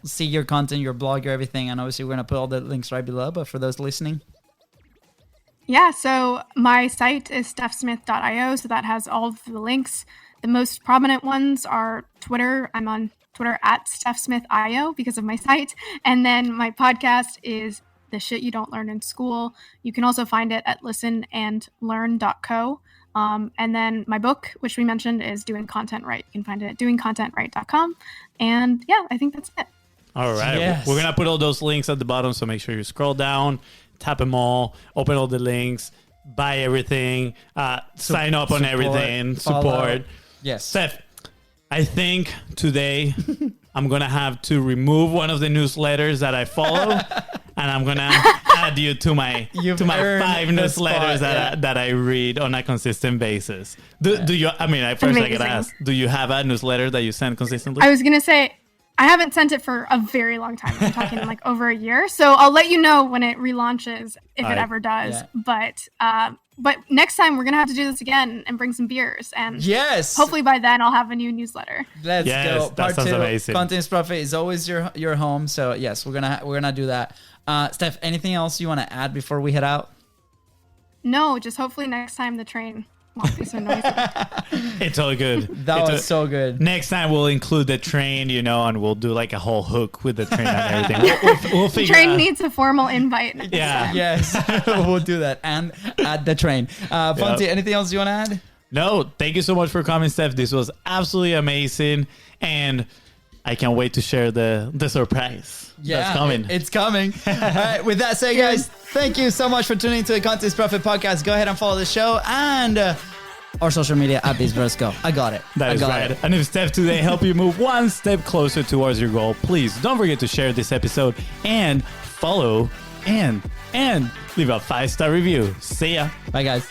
S3: see your content, your blog, your everything? And obviously, we're going to put all the links right below. But for those listening.
S1: Yeah, so my site is stephsmith.io. So that has all of the links. The most prominent ones are Twitter. I'm on Twitter at stephsmith.io because of my site. And then my podcast is The Shit You Don't Learn in School. You can also find it at listenandlearn.co. And then my book, which we mentioned, is Doing Content Right. You can find it at doingcontentright.com. And yeah, I think that's it.
S2: All right.
S3: Yes.
S2: We're going to put all those links at the bottom. So make sure you scroll down, tap them all, open all the links, buy everything, sign up on everything, support.
S3: Yes.
S2: Steph, I think today I'm going to have to remove one of the newsletters that I follow. And I'm gonna add you to my 5 newsletters that I read on a consistent basis. Do you? I mean, I gotta ask. Do you have a newsletter that you send consistently?
S1: I was gonna say I haven't sent it for a very long time. I'm talking like over a year. So I'll let you know when it relaunches if it ever does. Yeah. But next time we're gonna have to do this again and bring some beers. And hopefully by then I'll have a new newsletter.
S3: Let's go.
S2: That sounds amazing.
S3: Content is Profit is always your home. So yes, we're gonna do that. Steph, anything else you want to add before we head out?
S1: No, just hopefully next time the train won't be so noisy.
S2: It's all good.
S3: That was so good.
S2: Next time we'll include the train, and we'll do like a whole hook with the train and everything. We'll figure
S1: the train
S2: out.
S1: needs a formal invite.
S2: Yeah.
S3: Yes, we'll do that. And at the train. Fonzie, anything else you want to add?
S2: No, thank you so much for coming, Steph. This was absolutely amazing. And I can't wait to share the surprise. That's coming.
S3: It's coming. All right. With that said, guys, thank you so much for tuning into the Content is Profit podcast. Go ahead and follow the show and our social media at BizBrosCo. I got it.
S2: That is right. And if Steph today helped you move one step closer towards your goal, please don't forget to share this episode and follow and leave a 5-star review. See ya.
S3: Bye, guys.